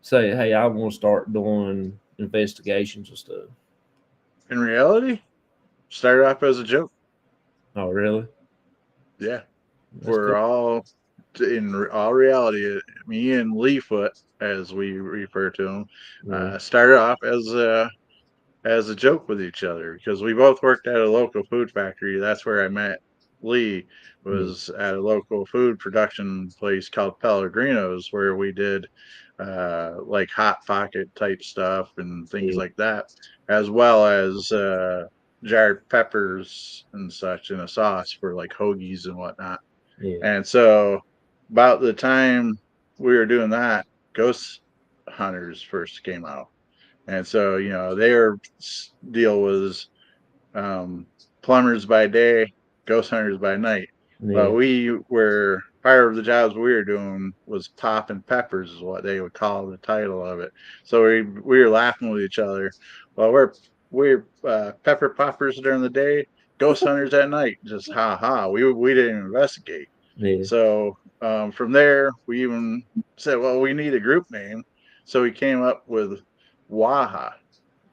say, "Hey, I want to start doing investigations and stuff"? In reality, started off as a joke. Oh, really? Yeah, That's we're cool. all in all reality. Me and Leefoot, as we refer to him, Yeah, started off as a joke with each other because we both worked at a local food factory. That's where I met Lee, yeah, was at a local food production place called Pellegrino's, where we did like hot pocket type stuff and things yeah, like that, as well as jarred peppers and such in a sauce for like hoagies and whatnot. yeah, And so about the time we were doing that, Ghost Hunters first came out. And so, their deal was um, plumbers by day, ghost hunters by night. But yeah, we were part of the jobs we were doing was popping peppers, is what they would call the title of it. So we were laughing with each other. Well, we're pepper poppers during the day, ghost hunters at night. Just ha ha. We didn't investigate. yeah, So from there, we even said, well, we need a group name. So we came up with WAHA,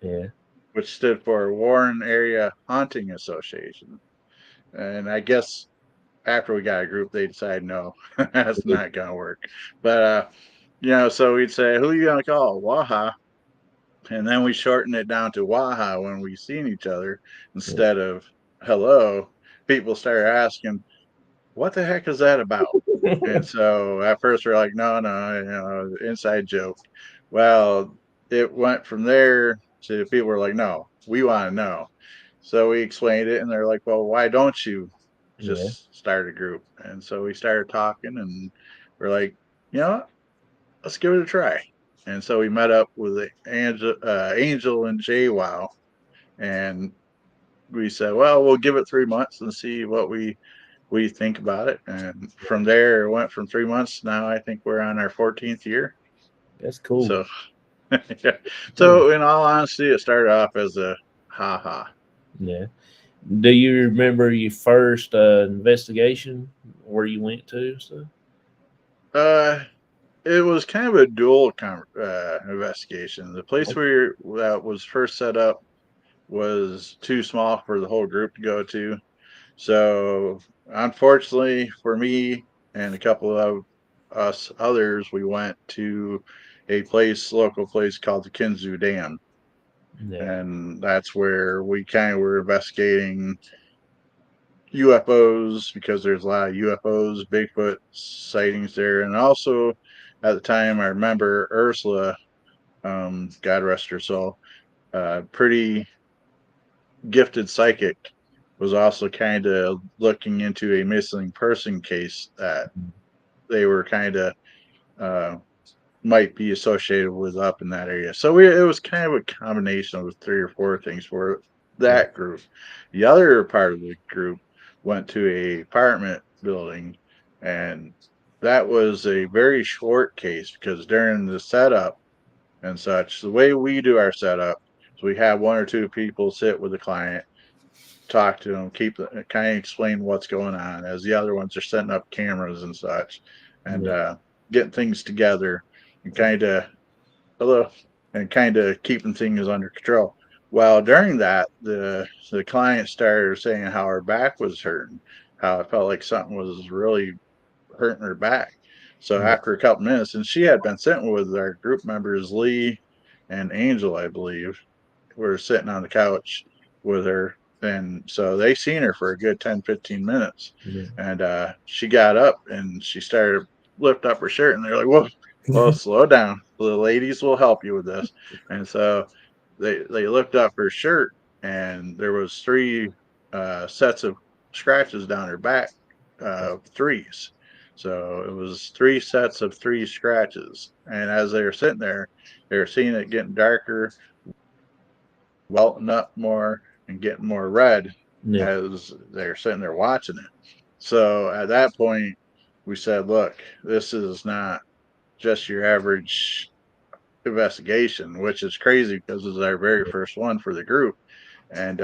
yeah. which stood for Warren Area Haunting Association. And I guess after we got a group, they decided no, that's Yeah. not gonna work. But so we'd say, who are you gonna call? Waha. And then we shorten it down to Waha when we seen each other instead of hello. People started asking, what the heck is that about? And so at first we're like, no, no, inside joke. Well, it went from there to people were like, no, we want to know. So we explained it, and they're like, well, why don't you Yeah, just start a group? And so we started talking, and we're like, you know what? Let's give it a try. And so we met up with Angel and JWoww, and we said, well, we'll give it 3 months and see what you think about it. And from there, it went from 3 months. Now I think we're on our 14th year. that's cool. So, yeah. Yeah, So in all honesty, it started off as a ha ha. yeah. Do you remember your first investigation where you went to? So, Uh, it was kind of a dual investigation. The place where that was first set up was too small for the whole group to go to. So, unfortunately for me and a couple of us others, we went to a local place called the Kinzu Dam. yeah, And that's where we kind of were investigating UFOs because there's a lot of UFOs, Bigfoot sightings there. And also at the time, I remember Ursula, God rest her soul, pretty gifted psychic, was also kind of looking into a missing person case that they were kind of uh, might be associated with up in that area. So it was kind of a combination of 3 or 4 things for yeah, that group. The other part of the group went to a apartment building, and that was a very short case because during the setup and such, the way we do our setup is we have 1 or 2 people sit with the client, talk to them, kind of explain what's going on as the other ones are setting up cameras and such, and yeah, getting things together and kind of hello and kind of keeping things under control. Well, during that, the client started saying how her back was hurting, how it felt like something was really hurting her back. So yeah, after a couple minutes, and she had been sitting with our group members Lee and Angel, I believe, were sitting on the couch with her. And so they seen her for a good 10, 15 minutes. yeah, And she got up and she started lift up her shirt, and they're like, whoa, well, slow down. The ladies will help you with this. And so they lift up her shirt, and there was 3 sets of scratches down her back, threes. So it was 3 sets of 3 scratches. And as they were sitting there, they were seeing it getting darker, welting up more, and getting more red yeah, as they're sitting there watching it. So at that point, we said, look, this is not just your average investigation, which is crazy because it was our very first one for the group. And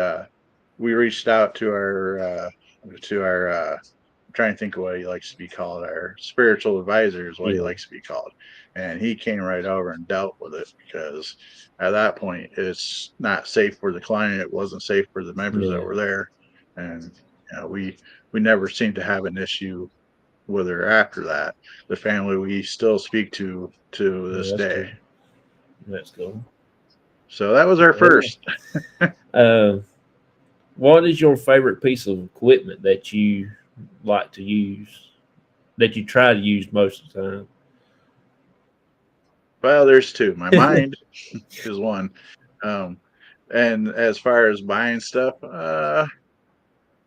we reached out to our I'm trying to think of what he likes to be called. Our spiritual advisor is what he Yeah. likes to be called. And he came right over and dealt with it because at that point it's not safe for the client. It wasn't safe for the members that Yeah. were there. And we never seemed to have an issue with her after that. The family we still speak to Yeah, this that's day. cool. That's cool. So that was our Well, first. what is your favorite piece of equipment that you like to use, that you try to use most of the Well, there's two. My time? mind is one. Um, and as far as buying stuff,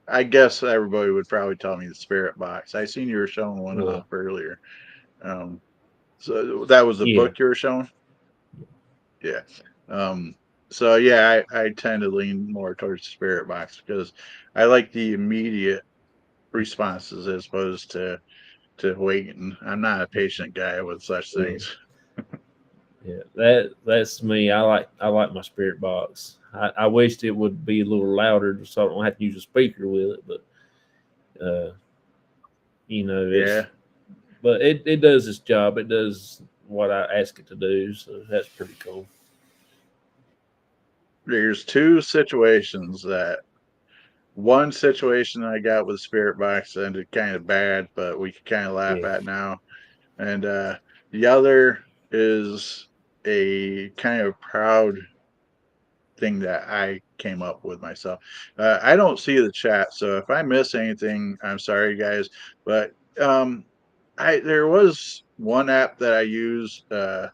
I guess everybody would probably tell me the spirit box. I seen you were showing one Yeah. off earlier. Um, so that was the Yeah. book you were showing? Yeah. Um, so yeah, I tend to lean more towards the spirit box because I like the immediate responses as opposed to waiting. I'm not a patient guy with such Yeah. things. Yeah. That's me. I like my spirit box. I wished it would be a little louder so I don't have to use a speaker with it, but uh, Yeah. it's but it does its job. It does what I ask it to do, so that's pretty cool. There's two situations that one situation I got with Spirit Box ended kind of bad, but we can kind of laugh Yeah. at now. And the other is a kind of proud thing that I came up with myself. I don't see the chat, so if I miss anything, I'm sorry, guys. But there was one app that I use, and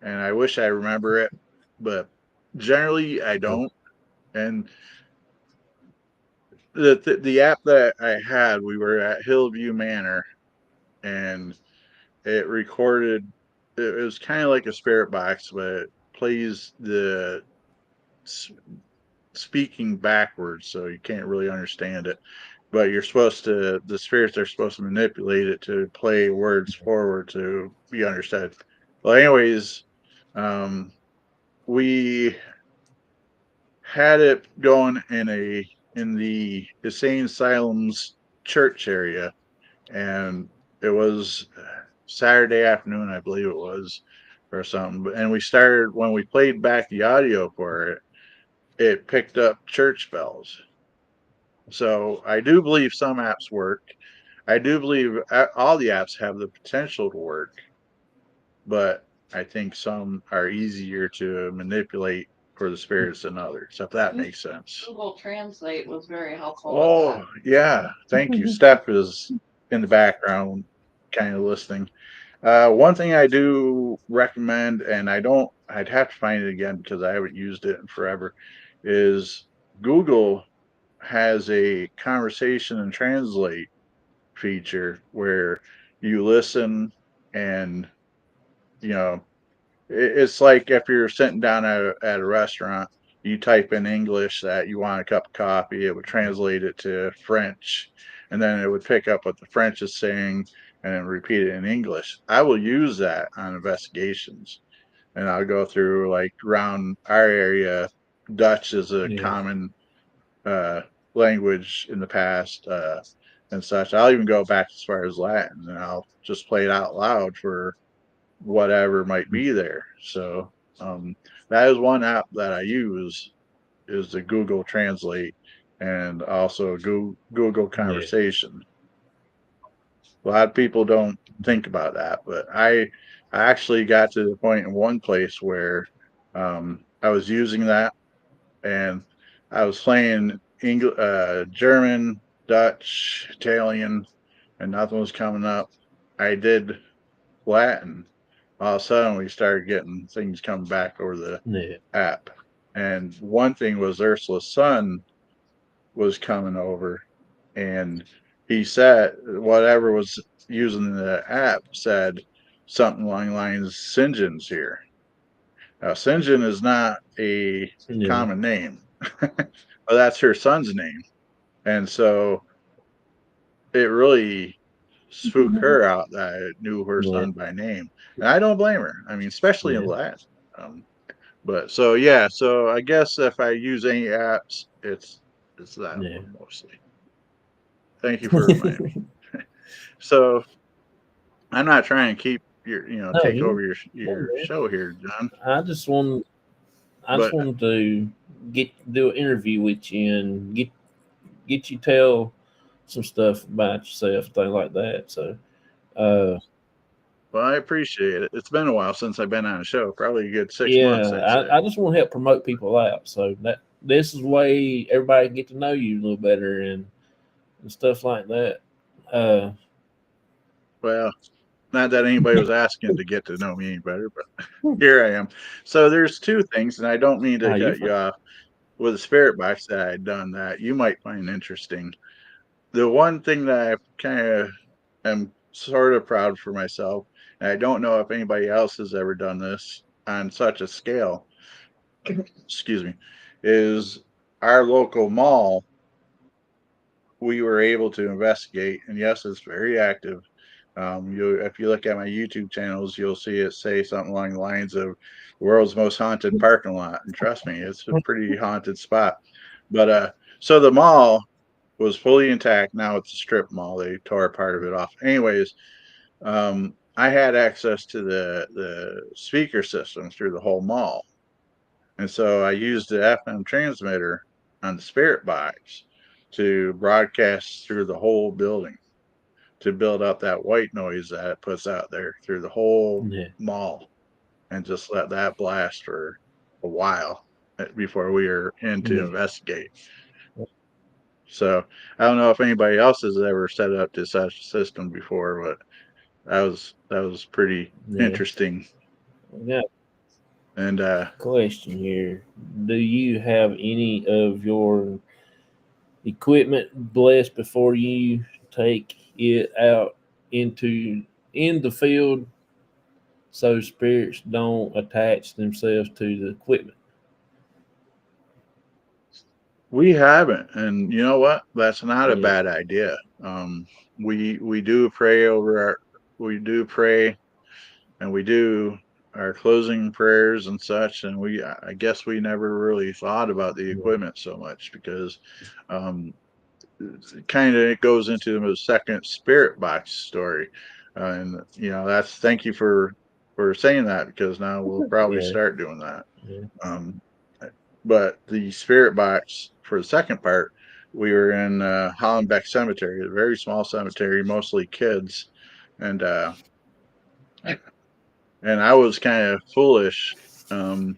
I wish I remember it, but generally I Yeah. don't. And the app that I had, we were at Hillview Manor, and it recorded. It was kind of like a spirit box, but it plays the speaking backwards, so you can't really understand it. But you're supposed to. The spirits are supposed to manipulate it to play words forward to be understood. Well, anyways, um, we had it going in the insane asylum's church area, and it was Saturday afternoon, I believe it was, or something. And we started when we played back the audio for it. It picked up church bells. So I do believe some apps work. I do believe all the apps have the potential to work, but I think some are easier to manipulate for the spirits than others, if that makes sense. Google Translate was very helpful with that. Oh, yeah. Thank you. Steph is in the background, kind of listening. One thing I do recommend, and I'd have to find it again because I haven't used it in forever, is Google has a conversation and translate feature where you listen and, you know, it's like if you're sitting down at a restaurant, you type in English that you want a cup of coffee, it would translate it to French, and then it would pick up what the French is saying and then repeat it in English. I will use that on investigations, and I'll go through like around our area. Dutch is a Yeah. common uh, language in the past and such. I'll even go back as far as Latin, and I'll just play it out loud for whatever might be there. So um, that is one app that I use is the Google Translate and also Google Yeah. Conversation. A lot of people don't think about that, but I actually got to the point in one place where I was using that and I was playing German, Dutch, Italian, and nothing was coming up. I did Latin. All of a sudden, we started getting things coming back over the Yeah. app. And one thing was Ursula's son was coming over, and he said whatever was using the app said something along the lines St. John's here. Now, St. John is not a Yeah. common name, but that's her son's name. And so it really spook her out that I knew her Yeah. son by name, and I don't blame her. I mean, especially in Yeah. the last. But so yeah, so I guess if I use any apps, it's that Yeah. one mostly. Thank you for reminding me. So I'm not trying to keep your No, take you. over your Yeah, man. show here, John. I just want. I just But wanted to do an interview with you and get you tell some stuff about yourself, things like that. So, uh, well, I appreciate it. It's been a while since I've been on a show, probably a good 6 months, I'd yeah, say. I just want to help promote people out. So that this is way everybody can get to know you a little better and stuff like that. Uh, Well, not that anybody was asking to get to know me any better, but here I am. So there's two things, and I don't mean to you cut you off, with the spirit box that I had done that you might find interesting. The one thing that I kind of am sort of proud for myself, and I don't know if anybody else has ever done this on such a scale, excuse me, is our local mall. We were able to investigate, and yes, it's very active. If you look at my YouTube channels, you'll see it say something along the lines of "world's most haunted parking lot," and trust me, it's a pretty haunted spot. But so the mall was fully intact. Now it's a strip mall. They tore part of it off. Anyways, I had access to the speaker system through the whole mall, and so I used the FM transmitter on the spirit box to broadcast through the whole building to build up that white noise that it puts out there through the whole yeah, mall, and just let that blast for a while before we were in to yeah, investigate. So I don't know if anybody else has ever set up to such a system before, but that was pretty yeah. interesting. I got And a question here. Do you have any of your equipment blessed before you take it out in the field so spirits don't attach themselves to the equipment? we haven't, and you know what? That's not a Yeah, bad idea. We do pray over we do pray, and we do our closing prayers and such, and I guess we never really thought about the yeah, equipment so much because um, kind of it goes into the second spirit box story, and that's thank you for saying that because now we'll probably yeah, start doing that. yeah, Um, but the spirit box for the second part, we were in Hollenbeck Cemetery, a very small cemetery, mostly kids, and I was kind of foolish. Um,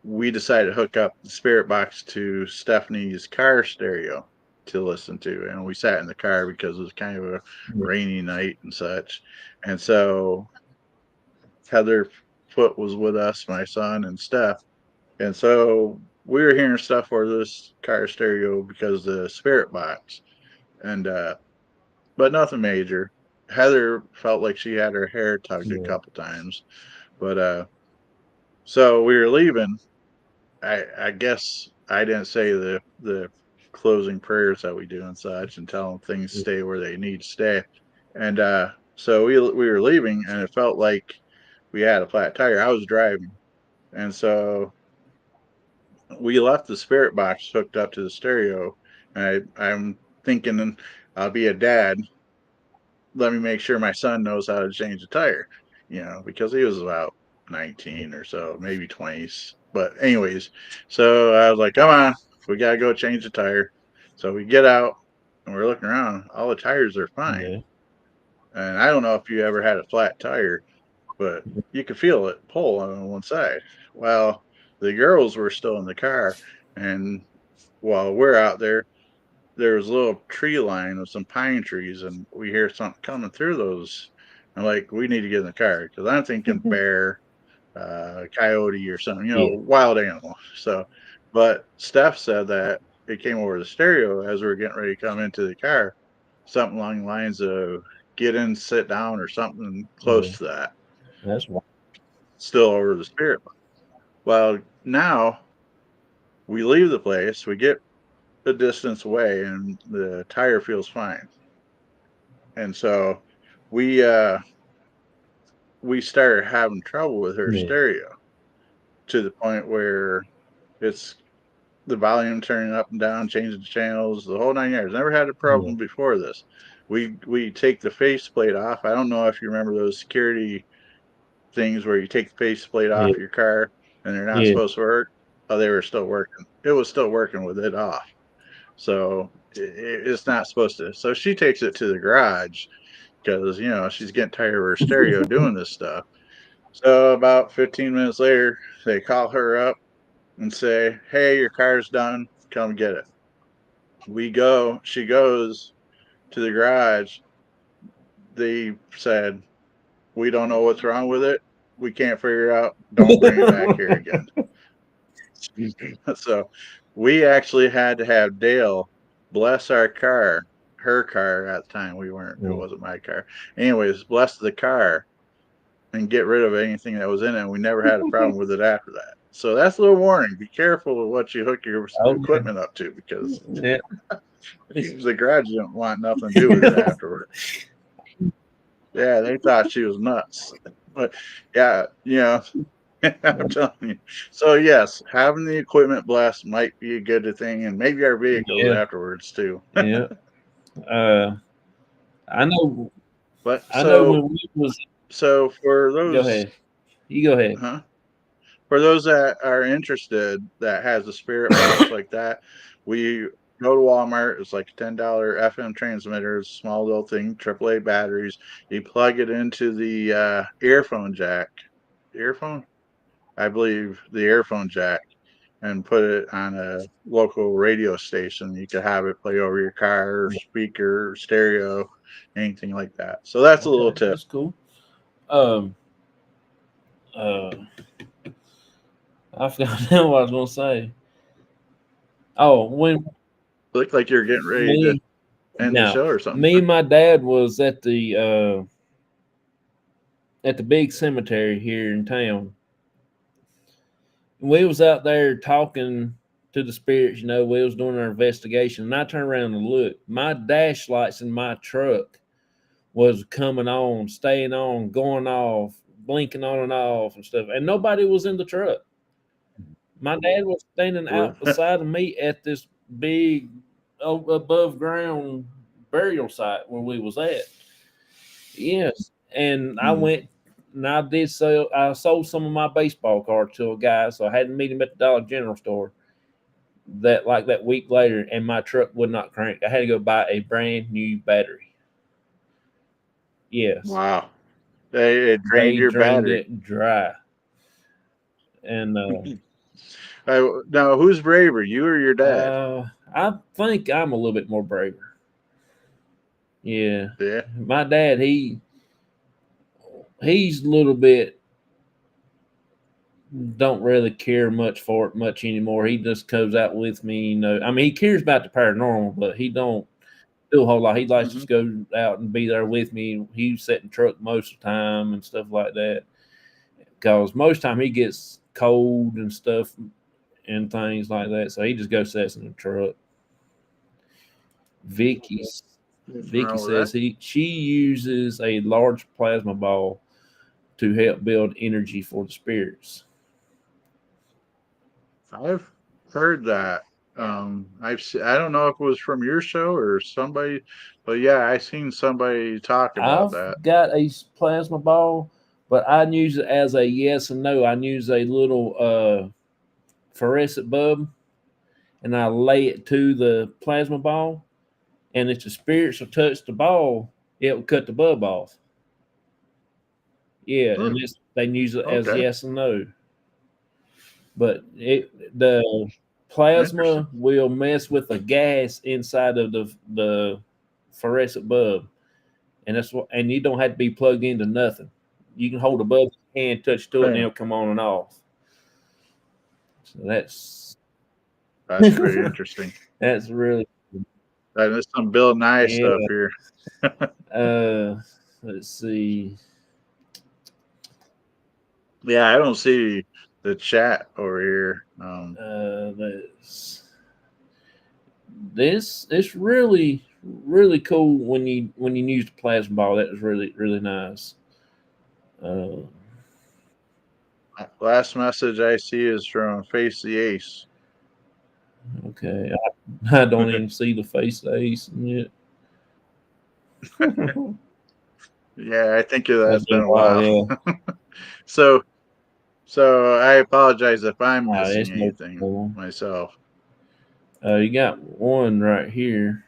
we decided to hook up the spirit box to Stephanie's car stereo to listen to, and we sat in the car because it was kind of a yeah, rainy night and such. And so Heather Foot was with us, my son, and Steph, and so we were hearing stuff over this car stereo because the spirit box, and but nothing major. Heather felt like she had her hair tugged a yeah, couple times, but so we were leaving. I guess I didn't say the closing prayers that we do and such and tell them things yeah, stay where they need to stay. And so we were leaving, and it felt like we had a flat tire. I was driving, and so we left the spirit box hooked up to the stereo. I'm thinking I'll be a dad. Let me make sure my son knows how to change a tire, because he was about 19 or so, maybe 20s. But anyways, so I was like, come on, we gotta go change the tire. So we get out and we're looking around. All the tires are fine. yeah, And I don't know if you ever had a flat tire, but you could feel it pull on one side. Well, the girls were still in the car, and while we're out there, there's a little tree line with some pine trees, and we hear something coming through those. I'm like, we need to get in the car because I'm thinking bear, coyote, or something, yeah, wild animal. So, but Steph said that it came over the stereo as we were getting ready to come into the car, something along the lines of "get in, sit down" or something close yeah. to that, That's why. still over the spirit. Well, now we leave the place, we get a distance away, and the tire feels fine. And so we started having trouble with her stereo to the point where it's the volume turning up and down, changing the channels, the whole 9 yards. Never had a problem before this. We take the faceplate off. I don't know if you remember those security things where you take the faceplate off your car and they're not supposed to work. Oh, they were still working. It was still working with it off. So it's not supposed to. So she takes it to the garage because, she's getting tired of her stereo doing this stuff. So about 15 minutes later, they call her up and say, "Hey, your car's done. Come get it." We go. She goes to the garage. They said, "We don't know what's wrong with it. We can't figure out. Don't bring it back here again." So we actually had to have Dale bless our car, her car at the time. We weren't, it wasn't my car. Anyways, bless the car and get rid of anything that was in it. And we never had a problem with it after that. So that's a little warning. Be careful with what you hook your equipment up to, because the garage didn't want nothing to do with it afterward. Yeah, they thought she was nuts. But yeah, I'm telling you. So yes, having the equipment blessed might be a good thing, and maybe our vehicles afterwards too. Yeah. I know. But I know when we was. So for those, go ahead. You go ahead. Huh? For those that are interested, that has a spirit box like that, we go to Walmart. It's like a $10 FM transmitter, small little thing, AAA batteries. You plug it into the earphone jack. I believe the earphone jack, and put it on a local radio station. You could have it play over your car, speaker, stereo, anything like that. So that's a little tip. That's cool. I forgot now what I was gonna say. Oh, when looked like you're getting ready to end the show or something. Me and my dad was at the big cemetery here in town. We was out there talking to the spirits, we was doing our investigation, and I turned around and looked. My dash lights in my truck was coming on, staying on, going off, blinking on and off and stuff, and nobody was in the truck. My dad was standing out beside of me at this big above ground burial site where we was at. Yes, and I went and I sold some of my baseball cards to a guy, so I had to meet him at the Dollar General store. That week later, and my truck would not crank. I had to go buy a brand new battery. Yes. Wow. They drained your battery. It dry. And now, who's braver, you or your dad? I think I'm a little bit more braver. Yeah. Yeah. My dad, he's a little bit, don't really care much for it much anymore. He just goes out with me, I mean, he cares about the paranormal, but he don't do a whole lot. He likes to go out and be there with me. He's sitting in the truck most of the time and stuff like that. Because most of the time he gets cold and stuff and things like that. So he just goes sits in the truck. Vicky says she uses a large plasma ball to help build energy for the spirits. I've heard that. I don't know if it was from your show or somebody, but yeah, I seen somebody talk about that. I've got a plasma ball, but I use it as a yes and no. I use a little fluorescent bulb, and I lay it to the plasma ball, and if the spirits will touch the ball, it will cut the bulb off. Yeah, and they use it as yes and no. But the plasma will mess with the gas inside of the fluorescent bulb, and and you don't have to be plugged into nothing. You can hold a bulb and touch to it, and it'll come on and off. So that's very interesting. That's really. There's some Bill Nye stuff here. Let's see. Yeah, I don't see the chat over here. This it's really really cool when you used the plasma ball. That was really really nice. Uh, Last message I see is from Face the Ace. okay, I don't even see the face of Ace yet. Yeah, I think That's that's been been a a while, while. yeah. So I apologize if I'm It's missing no anything problem. myself. You got one right here.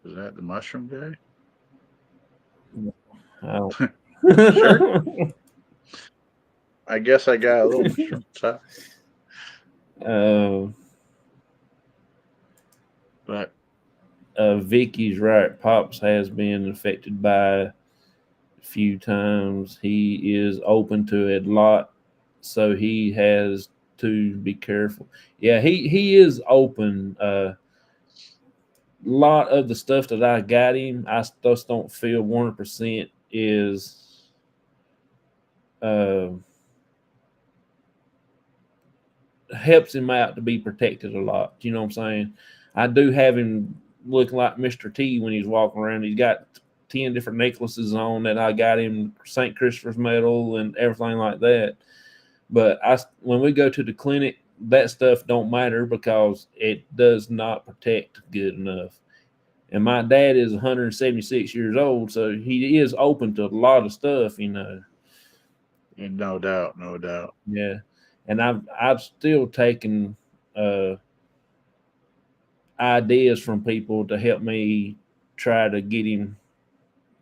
Is that the mushroom guy? I don't- Sure. I guess I got a little mushroom top. uh, But Vicky's right. Pops has been affected by a few times. He is open to it a lot, so he has to be careful. Yeah, he is open. Lot of the stuff that I got him, I just don't feel 100% is uh, helps him out to be protected a lot. You know what I'm saying? I do have him looking like Mr. T when he's walking around. He's got 10 different necklaces on that I got him St. Christopher's medal and everything like that. But when we go to the clinic, that stuff don't matter because it does not protect good enough. And my dad is 176 years old, so he is open to a lot of stuff, you know. no doubt, no doubt. Yeah, and I've still taken uh, ideas from people to help me try to get him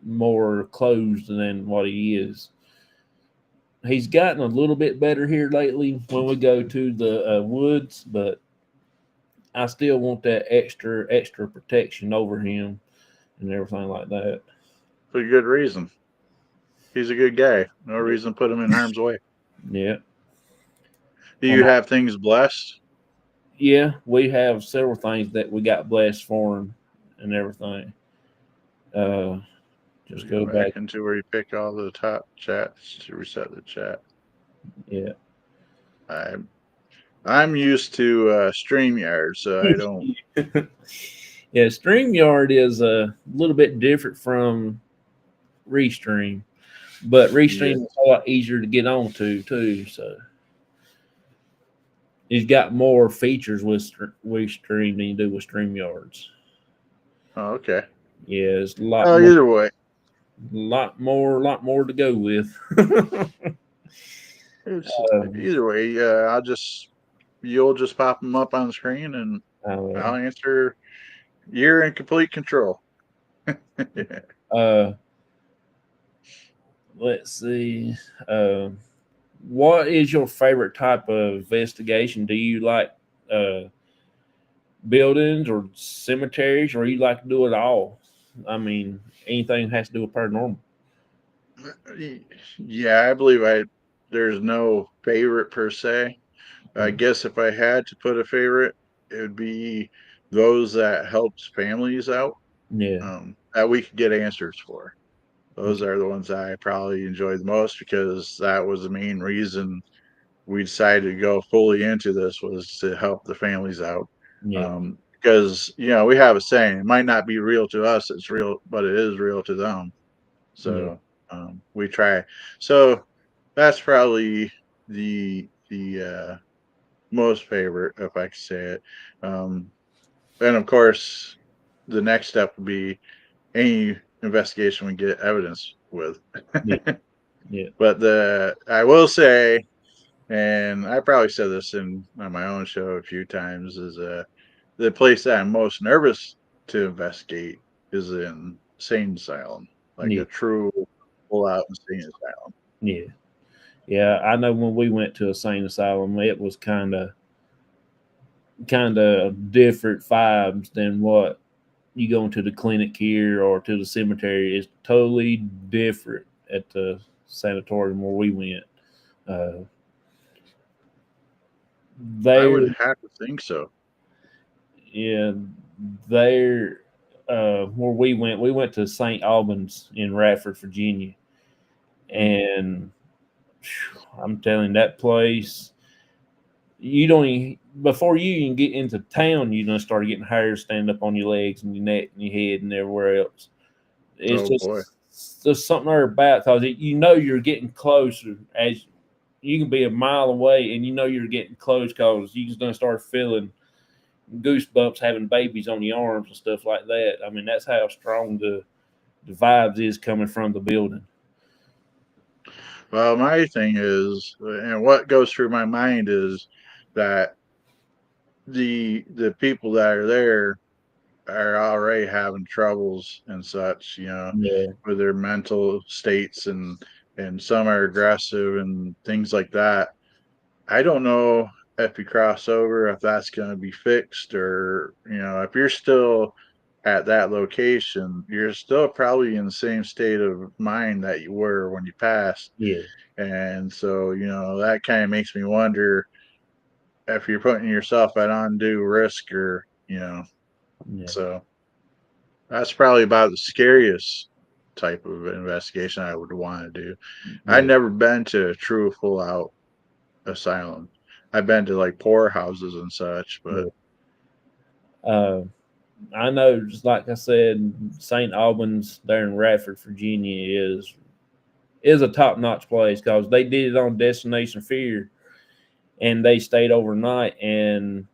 more closed than what he is. He's gotten a little bit better here lately when we go to the woods, but I still want that extra protection over him and everything like that. For good reason. He's a good guy. No reason to put him in harm's way. Yeah, Do and you have things blessed? yeah, we have several things that we got blessed for him and everything. Uh, just Go go back back. into where you pick all the top chats to reset the chat. Yeah. I'm used to StreamYard, so I don't. Yeah, StreamYard is a little bit different from Restream, but Yeah. Restream is a lot easier to get onto too. So he's got more features with Restream than you do with StreamYards. Oh, okay. Yeah, it's Oh, either way, lot more to go with. it's um, you'll just pop them up on the screen, and uh, I'll answer. You're in complete control. Yeah. uh, let's see. What is your favorite type of investigation? Do you like uh, buildings or cemeteries, or you like to do it all? I mean, anything has to do with paranormal. Yeah, I believe there's no favorite per se. I Mm. guess if I had to put a favorite, it would be those that helps families out, Yeah. that we could get answers for. Those Okay. are the ones I probably enjoyed the most because that was the main reason we decided to go fully into this was to help the families out. Yeah. Because we have a saying, it might not be real to us, it's real, but it is real to them. Yeah. So we try. So that's probably the most favorite, if I could say it. Um, and of course, the next step would be any investigation we get evidence with. Yeah. Yeah. But I will say, and I probably said this on my own show a few times, is the place that I'm most nervous to investigate is in insane asylum, like Yeah. a true full out insane asylum. Yeah. Yeah. I know when we went to a sane asylum, it was kind of different vibes than what you go into the clinic here or to the cemetery. It's totally different at the sanatorium where we went. Uh, I there, would have to think so. yeah, there, where we went to St. Albans in Radford, Virginia, Mm. and I'm telling you, that place, You don't even, before you even get into town, you done start getting hairs stand up on your legs and your neck and your head and everywhere else. It's Oh boy. just something there about because you know you're getting closer as you can be a mile away and you know you're getting close because you just gonna start feeling goosebumps having babies on your arms and stuff like that. I mean, that's how strong the vibes is coming from the building. Well, my thing is, and what goes through my mind is that the people that are there are already having troubles and such, Yeah, with their mental states, and some are aggressive and things like that. I don't know if you cross over, if that's going to be fixed, or if you're still at that location, you're still probably in the same state of mind that you were when you passed. yeah, And so, that kind of makes me wonder if you're putting yourself at undue risk, or, yeah, so that's probably about the scariest type of investigation I would want to do. I've yeah, never been to a true full out asylum. I've been to like poorhouses and such, but yeah. Uh, I know, just like I said, St. Albans there in Radford, Virginia is a top notch place because they did it on Destination Fear and they stayed overnight and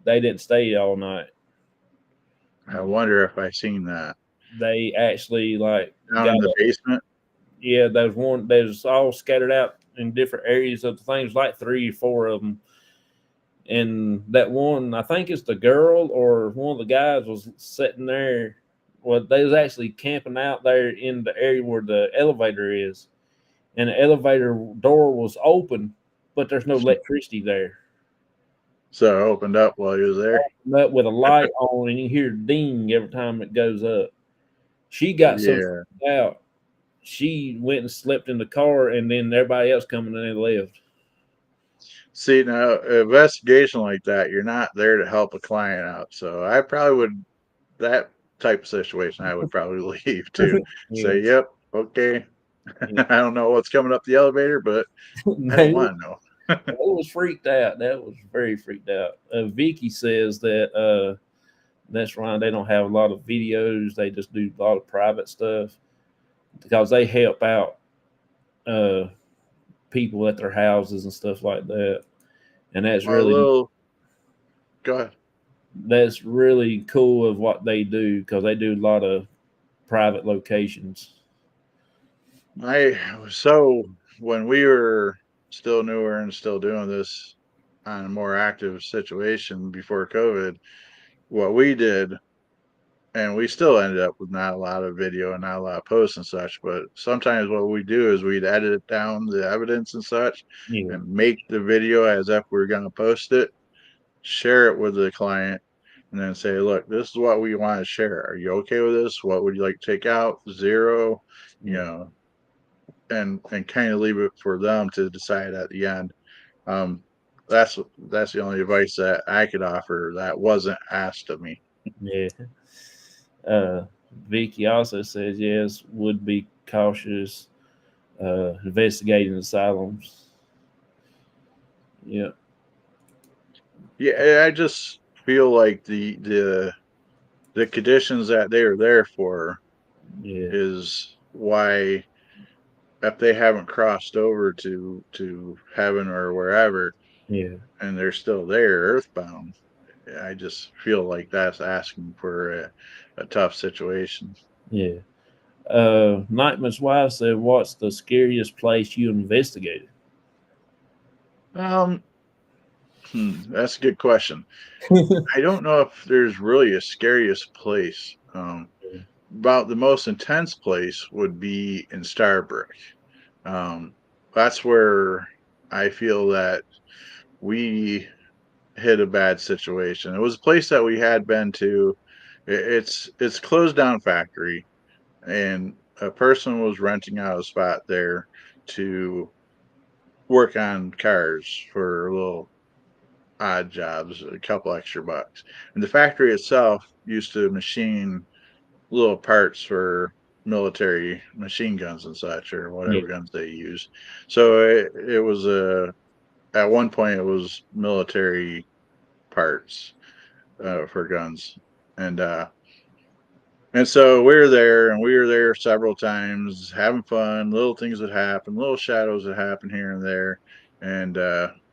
they didn't stay all night. I wonder if I seen that They actually like down got in the a, basement. yeah, there's all scattered out in different areas of the things, like three or four of them. And that one, I think it's the girl or one of the guys was sitting there. Well, they was actually camping out there in the area where the elevator is, and the elevator door was open, but there's no electricity there. So I opened up while he was there. Up with a light on, and you hear ding every time it goes up. She got so Yeah. freaked out, she went and slept in the car, and then everybody else coming in and left. See, now, an investigation like that, you're not there to help a client out. So I probably would, that type of situation, I would probably leave too. Yeah, Say, yep, okay. yeah. I don't know what's coming up the elevator, but I don't they, want to know. they was freaked out. That was very freaked out. Vicky says that that's right. They don't have a lot of videos. They just do a lot of private stuff because they help out uh, people at their houses and stuff like that. And Well, a little, go ahead. that's really cool of what they do because they do a lot of private locations. So when we were still newer and still doing this on a more active situation before COVID, what we did, and we still ended up with not a lot of video and not a lot of posts and such, but sometimes what we do is we'd edit down the evidence and such Yeah, and make the video as if we are going to post it, share it with the client, and then say, look, this is what we want to share. Are you okay with this? What would you like to take out? Zero, you yeah, know, and kind of leave it for them to decide at the end. Um, that's the only advice that I could offer that wasn't asked of me. yeah. Uh, Vicky also says yes, would be cautious investigating asylums. Yeah, Yeah, I just feel like the conditions that they are there for yeah, is why, if they haven't crossed over to heaven or wherever yeah, and they're still there earthbound, I just feel like that's asking for a tough situation. yeah. Nightman's wife said, "What's the scariest place you investigated?" Um, that's a good question. I don't know if there's really a scariest place. About the most intense place would be in Starbreak. Um, that's where I feel that we hit a bad situation. It was a place that we had been to. It's closed down factory, and a person was renting out a spot there to work on cars for little odd jobs, a couple extra bucks. And the factory itself used to machine little parts for military machine guns and such, or Yeah, whatever guns they use. So it was a at one point it was military parts for guns, and so we were there, and we were there several times, having fun. Little things would happen, little shadows would happen here and there, and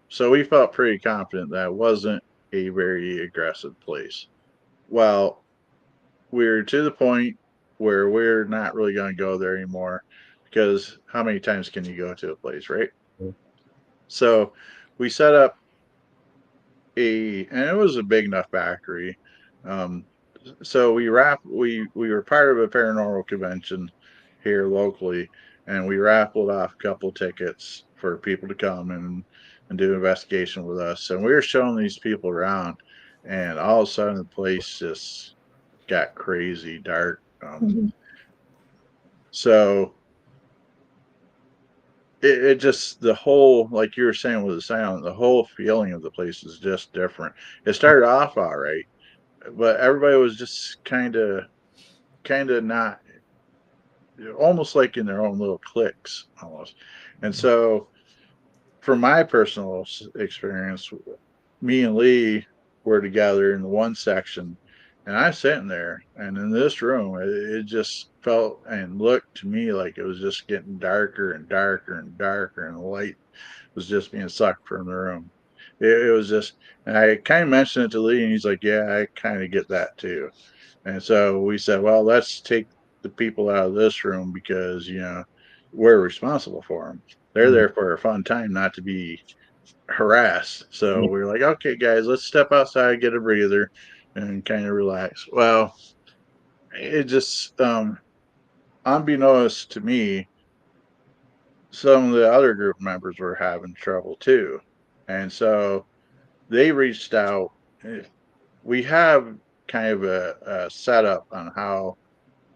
so we felt pretty confident that it wasn't a very aggressive place. Well, we're to the point where we're not really going to go there anymore because how many times can you go to a place, right? Mhm. So we set up and it was a big enough factory. Um, so we were part of a paranormal convention here locally, and we raffled off a couple tickets for people to come and do investigation with us. And we were showing these people around, and all of a sudden the place just got crazy dark. So it just the whole, like you were saying with the sound, the whole feeling of the place is just different. It started off all right, but everybody was just kind of not, almost like in their own little cliques almost. And so from my personal experience, me and Lee were together in the one section, and I was sitting there, and in this room, it just felt and looked to me like it was just getting darker and darker and darker, and the light was just being sucked from the room. It was just, and I kind of mentioned it to Lee, and he's like, "Yeah, I kind of get that too." And so we said, "Well, let's take the people out of this room because we're responsible for them. They're there for a fun time, not to be harassed." So we were like, "Okay, guys, let's step outside, get a breather, and kind of relax." Well, it just, unbeknownst to me, some of the other group members were having trouble too, and so they reached out. We have kind of a setup on how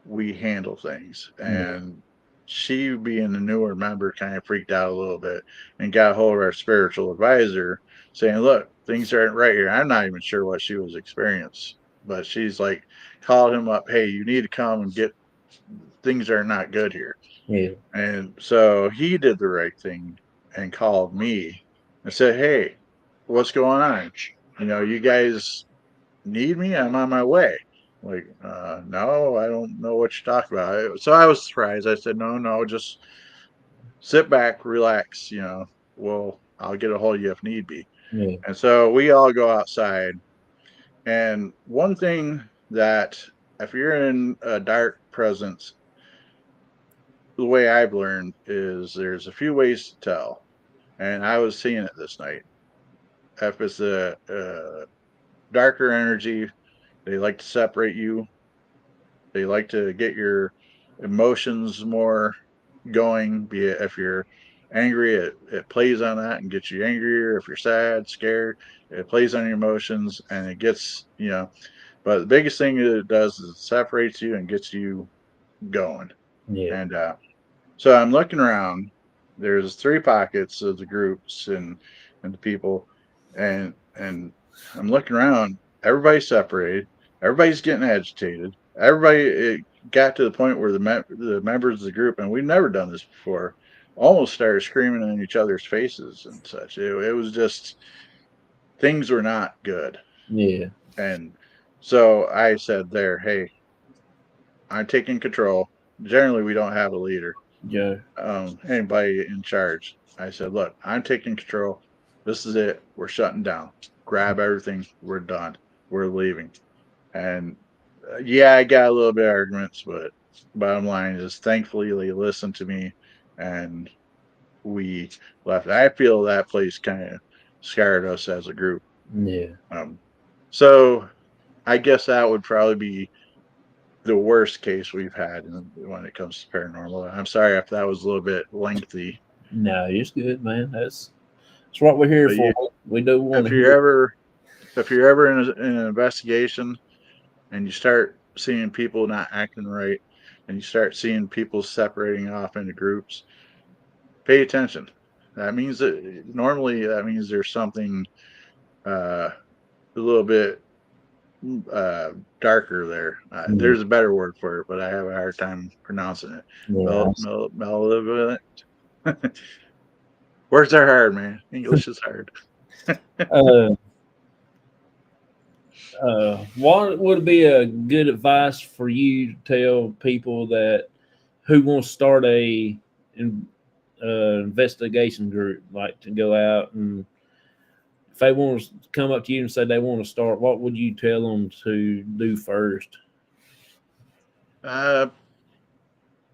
we handle things, and she, being the newer member, kind of freaked out a little bit and got a hold of our spiritual advisor saying, "Look, things aren't right here." I'm not even sure what she was experiencing, but she's like, called him up, "Hey, you need to come and get, things are not good here." Yeah. And so he did the right thing and called me and said, "Hey, what's going on? You guys need me? I'm on my way." Like, no, I don't know what you're talking about. So I was surprised. I said, "No, no, just sit back, relax. Well, I'll get a hold of you if need be." Yeah. And so we all go outside. And one thing that, if you're in a dark presence, the way I've learned is there's a few ways to tell. And I was seeing it this night. If it's a darker energy, they like to separate you. They like to get your emotions more going. Be it if you're angry, it plays on that and gets you angrier. If you're sad, scared, it plays on your emotions and it gets, but the biggest thing that it does is it separates you and gets you going. Yeah. And so I'm looking around. There's three pockets of the groups and the people, and I'm looking around. Everybody's separated. Everybody's getting agitated. Everybody, it got to the point where the members of the group, and we've never done this before, almost started screaming in each other's faces and such. It was just, things were not good. Yeah. And so I said there, "Hey, I'm taking control." Generally, we don't have a leader, Yeah. anybody in charge. I said, "Look, I'm taking control. This is it. We're shutting down. Grab everything. We're done. We're leaving." And yeah, I got a little bit of arguments, but bottom line is, thankfully, they listened to me, and we left. I feel that place kind of scarred us as a group. Yeah. Um, so I guess that would probably be the worst case we've had when it comes to paranormal. I'm sorry if that was a little bit lengthy. No, it's good, man. That's what we're here But for. We do want if to you're hear. ever if you're ever in an investigation and you start seeing people not acting right, and you start seeing people separating off into groups, pay attention. That means there's something uh, a little bit uh, darker there. Yeah. There's a better word for it, but I have a hard time pronouncing it. Yeah. Malevolent. Words are hard, man. English is hard. Uh, what would be a good advice for you to tell people that who want to start investigation group, like to go out and if they want to come up to you and say they want to start, what would you tell them to do first? Uh,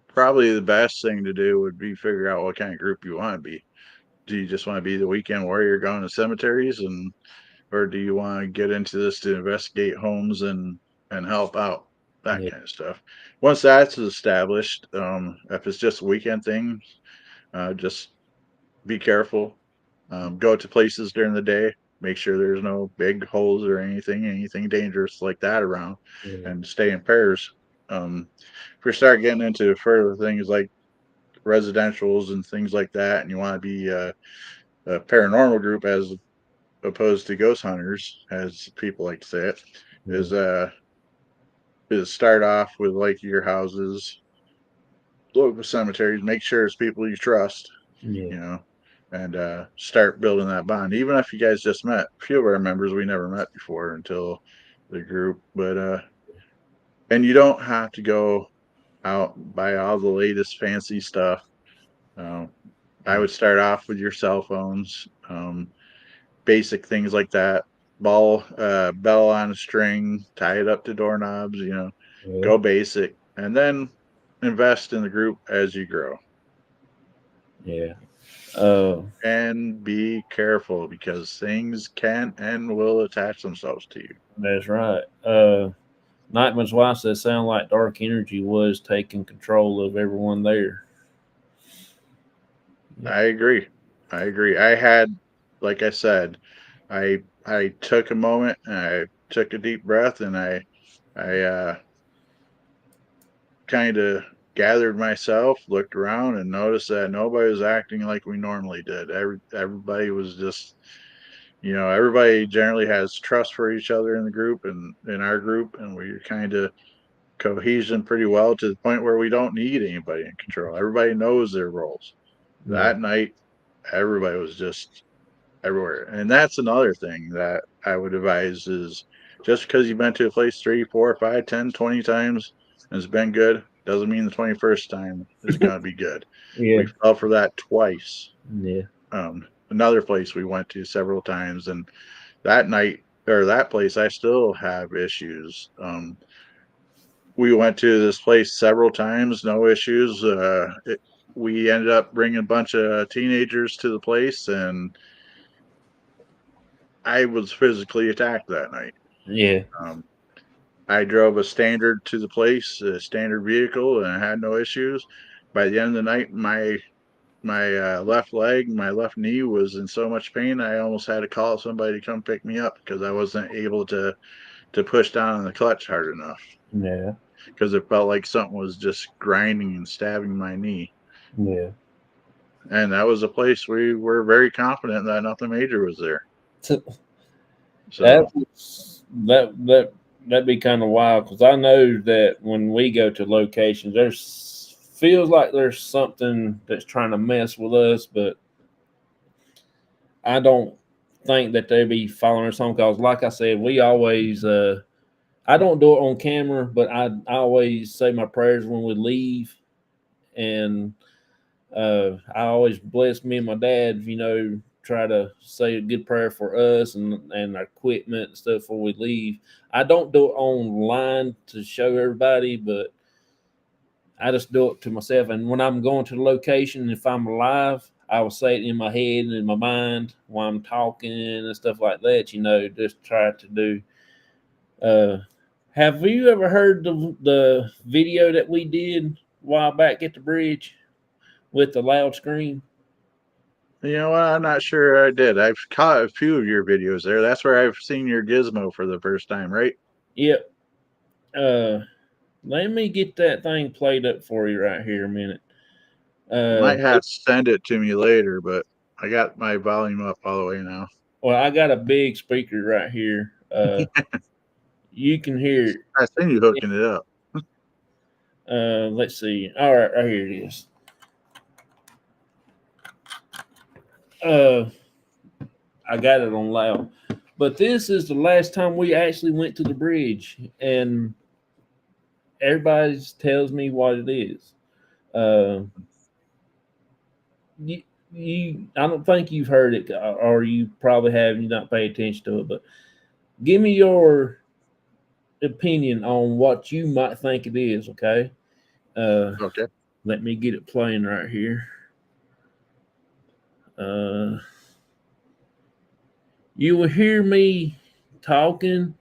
Probably the best thing to do would be figure out what kind of group you want to be. Do you just want to be the weekend warrior going to cemeteries, or do you want to get into this to investigate homes and help out, that Yeah, kind of stuff? Once that's established, if it's just a weekend thing, just be careful. Go to places during the day. Make sure there's no big holes or anything dangerous like that around, yeah, and stay in pairs. If we start getting into further things like residentials and things like that, and you want to be a paranormal group as opposed to ghost hunters, as people like to say it, yeah, is start off with like your houses, local cemeteries, make sure it's people you trust, yeah, you know, and start building that bond. Even if you guys just met, a few of our members we never met before until the group, but and you don't have to go out buy all the latest fancy stuff. Uh, I would start off with your cell phones, basic things like that. Bell on a string, tie it up to doorknobs, yeah, go basic, and then invest in the group as you grow. yeah. Uh, And be careful because things can and will attach themselves to you. that's right. Nightman's wife says sound like dark energy was taking control of everyone there. Yeah, I agree. I agree. Like I said, I took a moment and I took a deep breath and I kind of gathered myself, looked around, and noticed that nobody was acting like we normally did. Everybody was just, everybody generally has trust for each other in the group and in our group, and we're kind of cohesion pretty well to the point where we don't need anybody in control. Everybody knows their roles. yeah, That night, everybody was just everywhere. And that's another thing that I would advise is just because you've been to a place 3, 4, 5, 10, 20 times and it's been good, doesn't mean the 21st time is going to be good. yeah, We fell for that twice. yeah, Another place we went to several times, and that night or that place, I still have issues. We went to this place several times, no issues. We ended up bringing a bunch of teenagers to the place, and I was physically attacked that night. yeah, Um, I drove a standard to the place, a standard vehicle, and I had no issues. By the end of the night, my left leg, my left knee was in so much pain, I almost had to call somebody to come pick me up because I wasn't able to push down on the clutch hard enough yeah, because it felt like something was just grinding and stabbing my knee. yeah. And that was a place we were very confident that nothing major was there. So So that'd be kind of wild because I know that when we go to locations, there's feels like there's something that's trying to mess with us, but I don't think that they be following us home because, like I said, we always. I don't do it on camera, but I always say my prayers when we leave, and I always bless me and my dad. Try to say a good prayer for us and our equipment and stuff before we leave. I don't do it online to show everybody, but I just do it to myself. And when I'm going to the location, if I'm alive, I will say it in my head and in my mind while I'm talking and stuff like that. Just try to do. Uh, have you ever heard the video that we did a while back at the bridge with the loud scream? you know what? I'm not sure I did. I've caught a few of your videos there. That's where I've seen your gizmo for the first time, right? Yep. Uh, Let me get that thing played up for you right here a minute. You might Uh, have to send it to me later, but I got my volume up all the way now. well, I got a big speaker right here. You can hear. I seen you hooking it up. Let's see. All right, right here it is. Uh, I got it on loud. But this is the last time we actually went to the bridge, and everybody tells me what it is. Uh, I don't think you've heard it, or you probably have, and you not pay attention to it. But give me your opinion on what you might think it is. Okay. Uh, Okay. Let me get it playing right here. Uh, you will hear me talking.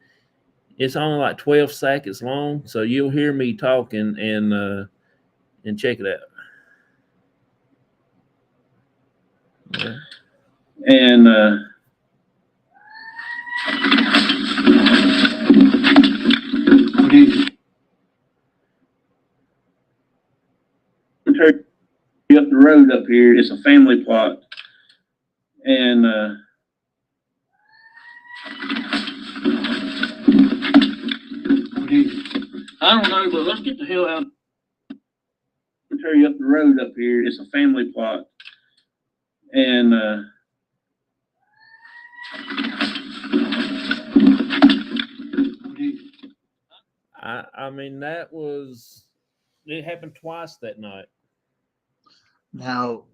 It's only like 12 seconds long, so you'll hear me talking and check it out. Right. And up the road up here, it's a family plot, and I don't know, but let's get the hell out. Cemetery up the road up here, it's a family plot, and I mean that was it happened twice that night. Now,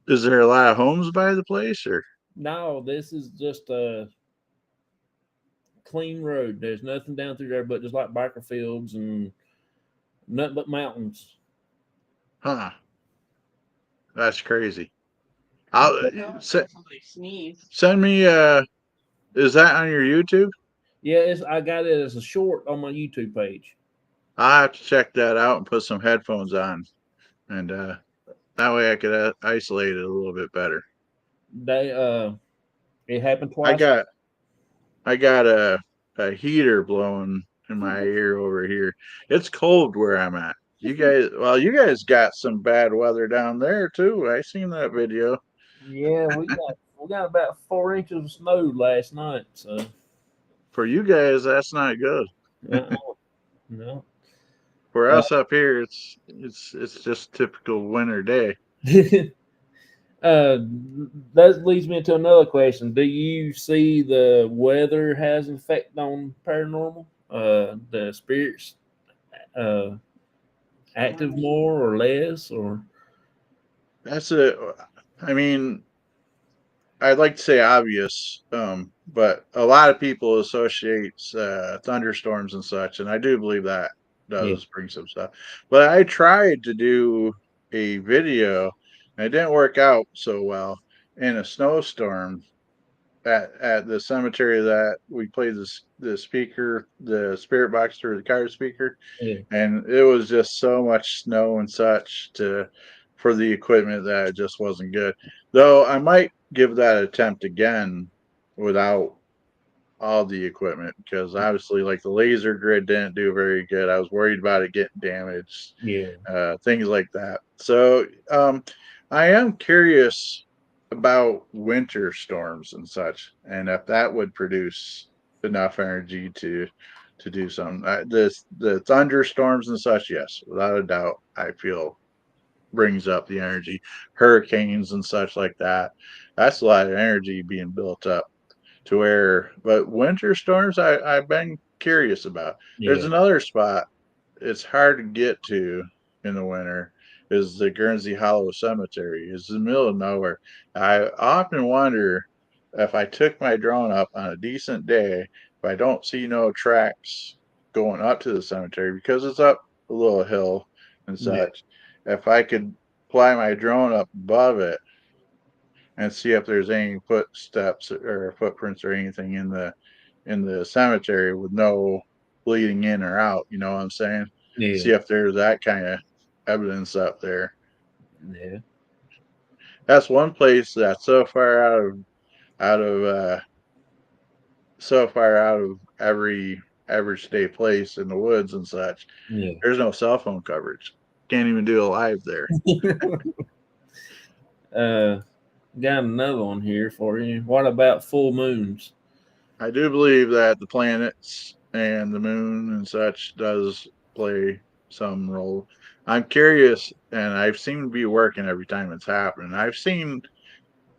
is there a lot of homes by the place, or? No, this is just a clean road. There's nothing down through there but just like biker fields and nothing but mountains. Huh. That's crazy. Somebody sneeze. Send me. Is that on your YouTube? Yeah, I got it as a short on my YouTube page. I'll have to check that out and put some headphones on, and that way I could isolate it a little bit better. They it happened I twice. got I got a heater blowing in my ear over here. It's cold where I'm at. You guys got some bad weather down there too. I seen that video. Yeah, we got about 4 inches of snow last night. So For you guys, that's not good. uh-uh, no. For Uh, us up here, it's just typical winter day. uh, that leads me into another question. Do you see the weather has an effect on paranormal? The spirits uh, active more or less, or That's a. I mean, I'd like to say obvious, but a lot of people associate thunderstorms and such, and I do believe that yeah, does bring some stuff. But I tried to do a video, and it didn't work out so well in a snowstorm at the cemetery that we played the speaker, the spirit box through the car speaker, yeah, and it was just so much snow and such to for the equipment that it just wasn't good. Though I might give that attempt again without all the equipment because obviously like the laser grid didn't do very good. I was worried about it getting damaged, yeah, things like that. So I am curious about winter storms and such, and if that would produce enough energy to do something. The thunderstorms and such, yes, without a doubt, I feel brings up the energy. Hurricanes and such like that. That's a lot of energy being built up to where, but winter storms, I've been curious about. There's yeah, another spot it's hard to get to in the winter is the Guernsey Hollow Cemetery. It's in the middle of nowhere. I often wonder if I took my drone up on a decent day, if I don't see no tracks going up to the cemetery because it's up a little hill and yeah, such, if I could fly my drone up above it and see if there's any footsteps or footprints or anything in the cemetery with no bleeding in or out. You know what I'm saying? yeah, See if there's that kind of evidence up there. yeah, That's one place that's out of so far out of every average day place in the woods and such. yeah. There's no cell phone coverage. Can't even do a live there. uh, got another one here for you. What about full moons? I do believe that the planets and the moon and such does play some role. I'm curious, and I've seen to be working every time it's happened. I've seen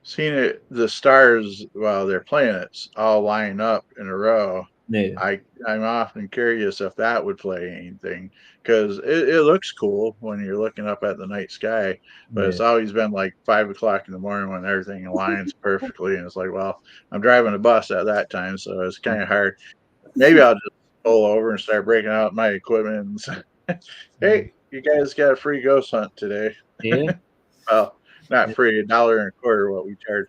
seeing it, the stars, well, they're planets all line up in a row. Yeah, I'm often curious if that would play anything because it looks cool when you're looking up at the night sky, but yeah, it's always been like 5 o'clock in the morning when everything aligns perfectly, and it's like, well, I'm driving a bus at that time, so it's kind of hard. Maybe I'll just pull over and start breaking out my equipment and say, hey, you guys got a free ghost hunt today. yeah, Well, not yeah. free, $1.25 what we charge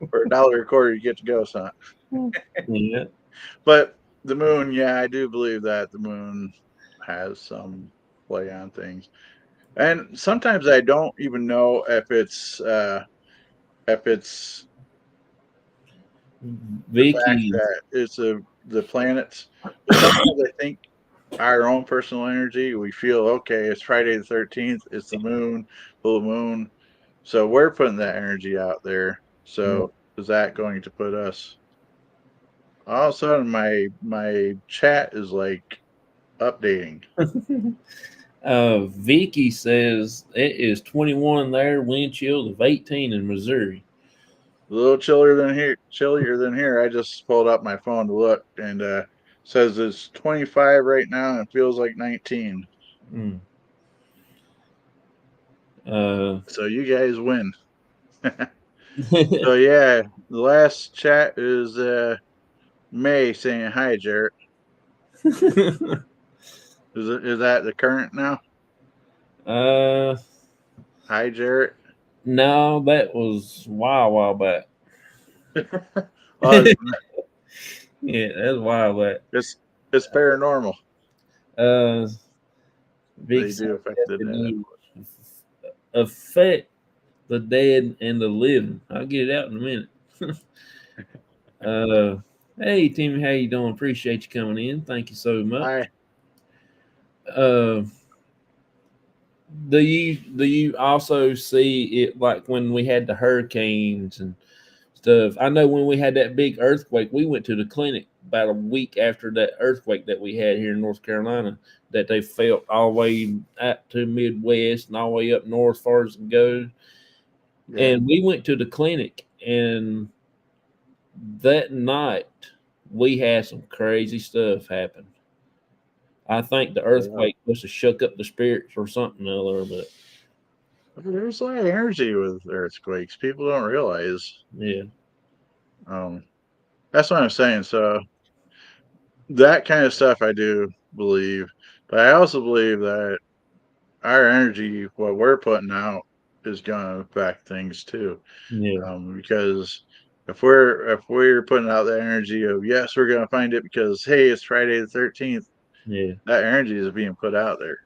for $1.25 you get to ghost hunt. Yeah. But the moon, yeah, I do believe that the moon has some play on things. And sometimes I don't even know if it's the fact Vicky, that it's the planets. But sometimes I think our own personal energy, we feel okay, it's Friday the 13th, it's the moon, full moon. So we're putting that energy out there. yeah. So is that going to put us all of a sudden my chat is like updating. Vicky says it is 21 there, wind chill of 18 in Missouri. A little chillier than here. I just pulled up my phone to look and says it's 25 right now and it feels like 19. Mm. Uh, So you guys win. So yeah, the last chat is May saying hi, Jarrett. Is that the current now? uh, Hi, Jarrett. no, that was a while back. Well, Yeah, that's a while back. it's paranormal. Uh, Vicky They said do affect that the they dead. do affect the dead and the living. I'll get it out in a minute. uh, hey Timmy, how you doing? Appreciate you coming in. Thank you so much. I Uh, do you also see it like when we had the hurricanes and stuff? I know when we had that big earthquake, we went to the clinic about a week after that earthquake that we had here in North Carolina. That they felt all the way out to Midwest and all the way up north, as far as it goes. yeah. And we went to the clinic, and that night we had some crazy stuff happen. I think the Yeah. earthquake must have shook up the spirits or something or other, but There's a lot of energy with earthquakes. People don't realize. yeah, Um, that's what I'm saying. So that kind of stuff I do believe, but I also believe that our energy, what we're putting out, is going to affect things too. yeah, Because if we're putting out that energy of yes, we're going to find it because hey, it's Friday the 13th, yeah, that energy is being put out there.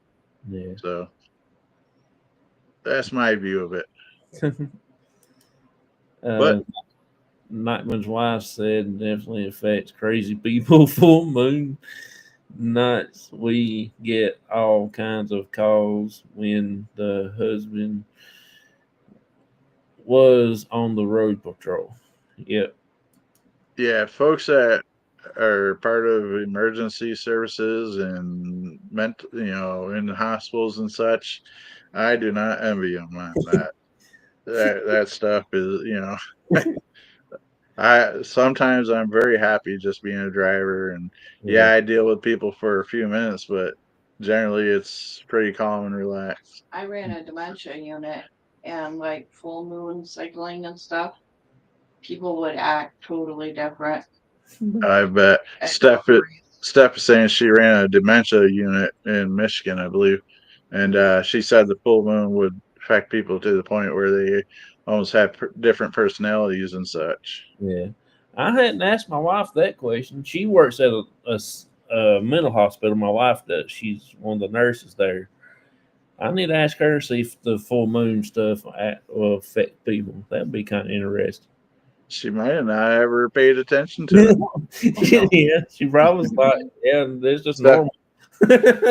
yeah. So that's my view of it. uh, But Nightman's wife said definitely affects crazy people. Full moon nights, we get all kinds of calls when the husband was on the road patrol. Yep. yeah, folks that are part of emergency services and in hospitals and such, I do not envy them on that. That stuff is, I sometimes I'm very happy just being a driver, and Yeah. yeah, I deal with people for a few minutes, but generally it's pretty calm and relaxed. I ran a dementia unit and like full moon cycling and stuff, people would act totally different. I bet At Steph is saying she ran a dementia unit in Michigan, I believe, and she said the full moon would affect people to the point where they almost have different personalities and such. Yeah. I hadn't asked my wife that question. She works at a mental hospital. My wife does. She's one of the nurses there. I need to ask her, see if the full moon stuff will affect people. That'd be kind of interesting. She might have not ever paid attention to it. Yeah, she probably thought, yeah, it's just Steph normal.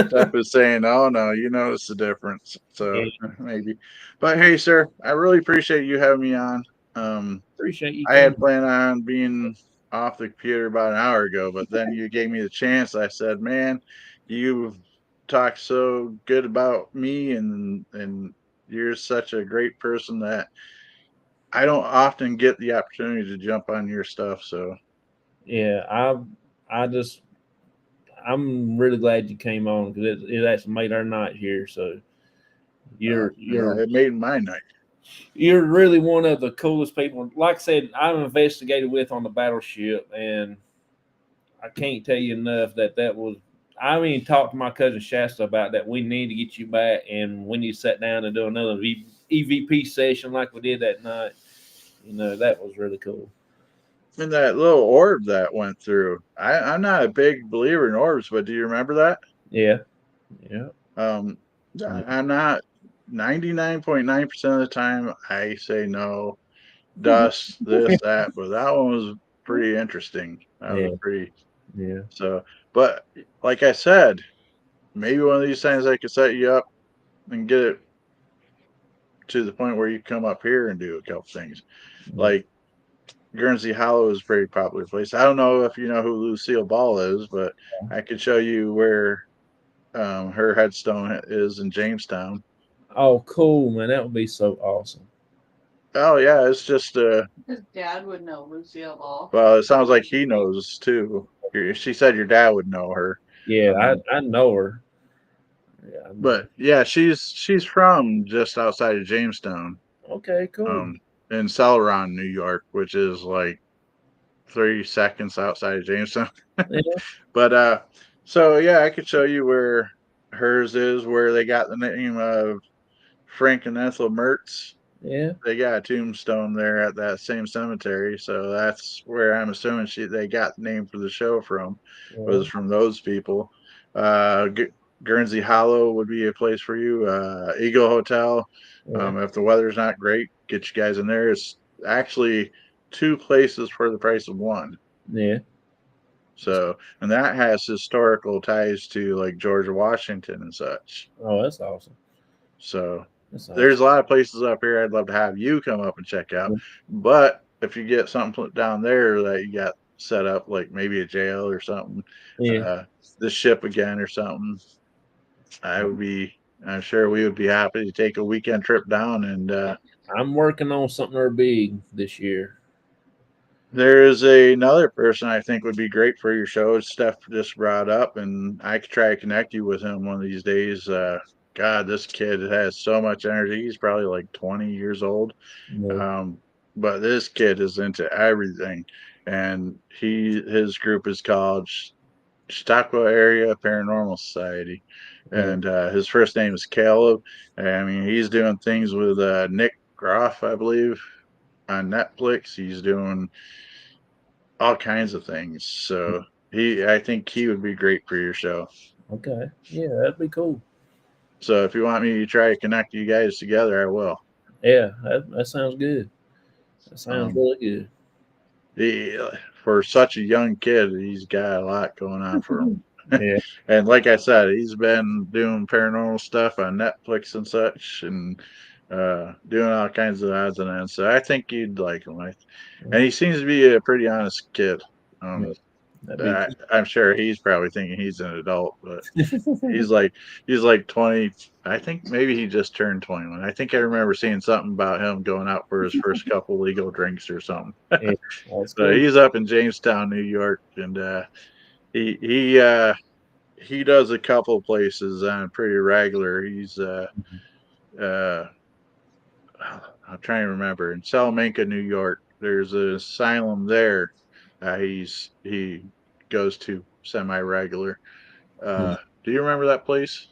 Steph is saying, "Oh no, you notice the difference." So Yeah, maybe, but hey, sir, I really appreciate you having me on. Um, appreciate you I had coming. planned on being off the computer about an hour ago, but then you gave me the chance. I said, "Man, you've talked so good about me, and you're such a great person that I don't often get the opportunity to jump on your stuff, so Yeah, I just I'm really glad you came on because it actually made our night here. So you're yeah, you're it made my night. you're really one of the coolest people. Like I said, I'm investigated with on the battleship, and I can't tell you enough that was. I mean, talked to my cousin Shasta about that. We need to get you back, and we need to sit down and do another EVP session like we did that night. That was really cool. And that little orb that went through. I'm not a big believer in orbs, but do you remember that? Yeah, yeah, Um, yeah. I'm not 99.9% of the time I say no, dust, this, that, but that one was pretty interesting. That was Yeah, pretty yeah. so but like I said, maybe one of these times I could set you up and get it to the point where you come up here and do a couple things. Yeah. Like Guernsey Hollow is a pretty popular place. I don't know if you know who Lucille Ball is, but I could show you where her headstone is in Jamestown. Oh, cool, man. That would be so awesome. Oh yeah, it's just His dad would know Lucille Ball. well, it sounds like he knows too. She said your dad would know her. Yeah, Um, I know her. Yeah, I know but her. yeah, she's from just outside of Jamestown, Okay, cool. um, in Celeron, New York, which is like 3 seconds outside of Jamestown. Yeah, But so yeah, I could show you where hers is, where they got the name of Frank and Ethel Mertz. yeah. They got a tombstone there at that same cemetery, so that's where I'm assuming they got the name for the show from, was Well, from those people. Guernsey Hollow would be a place for you. Eagle Hotel, yeah, if the weather's not great, get you guys in there. It's actually two places for the price of one. yeah. So, and that has historical ties to like George Washington and such. Oh, that's awesome. So, That's there's awesome. a lot of places up here I'd love to have you come up and check out. But if you get something put down there that you got set up, like maybe a jail or something, Yeah, uh, the ship again or something, I would be, I'm sure we would be happy to take a weekend trip down. And I'm working on something real big this year. there is another person I think would be great for your show. Steph just brought up, and I could try to connect you with him one of these days. God, this kid has so much energy. He's probably like 20 years old. Yeah, Um, but this kid is into everything, and his group is called Chautauqua Area Paranormal Society, yeah, and his first name is Caleb. And, I mean, he's doing things with Nick Groff, I believe, on Netflix. He's doing all kinds of things. So I think he would be great for your show. okay. Yeah, that'd be cool. So if you want me to try to connect you guys together, I will. Yeah, that sounds good. That sounds Um, really good. he, for such a young kid, he's got a lot going on for him. Yeah, And like I said, he's been doing paranormal stuff on Netflix and such, and doing all kinds of odds and ends. So I think you'd like him. And he seems to be a pretty honest kid. yeah, Um, that'd be I'm sure he's probably thinking he's an adult, but cool. he's like he's like 20. I think maybe he just turned 21. I think I remember seeing something about him going out for his first couple legal drinks or something. Yeah, that's So cool. he's up in Jamestown, New York, and he he uh, he does a couple places on pretty regular. He's uh, I'm trying to remember, in Salamanca, New York. There's an asylum there. He goes to semi regular. Yeah. Do you remember that place?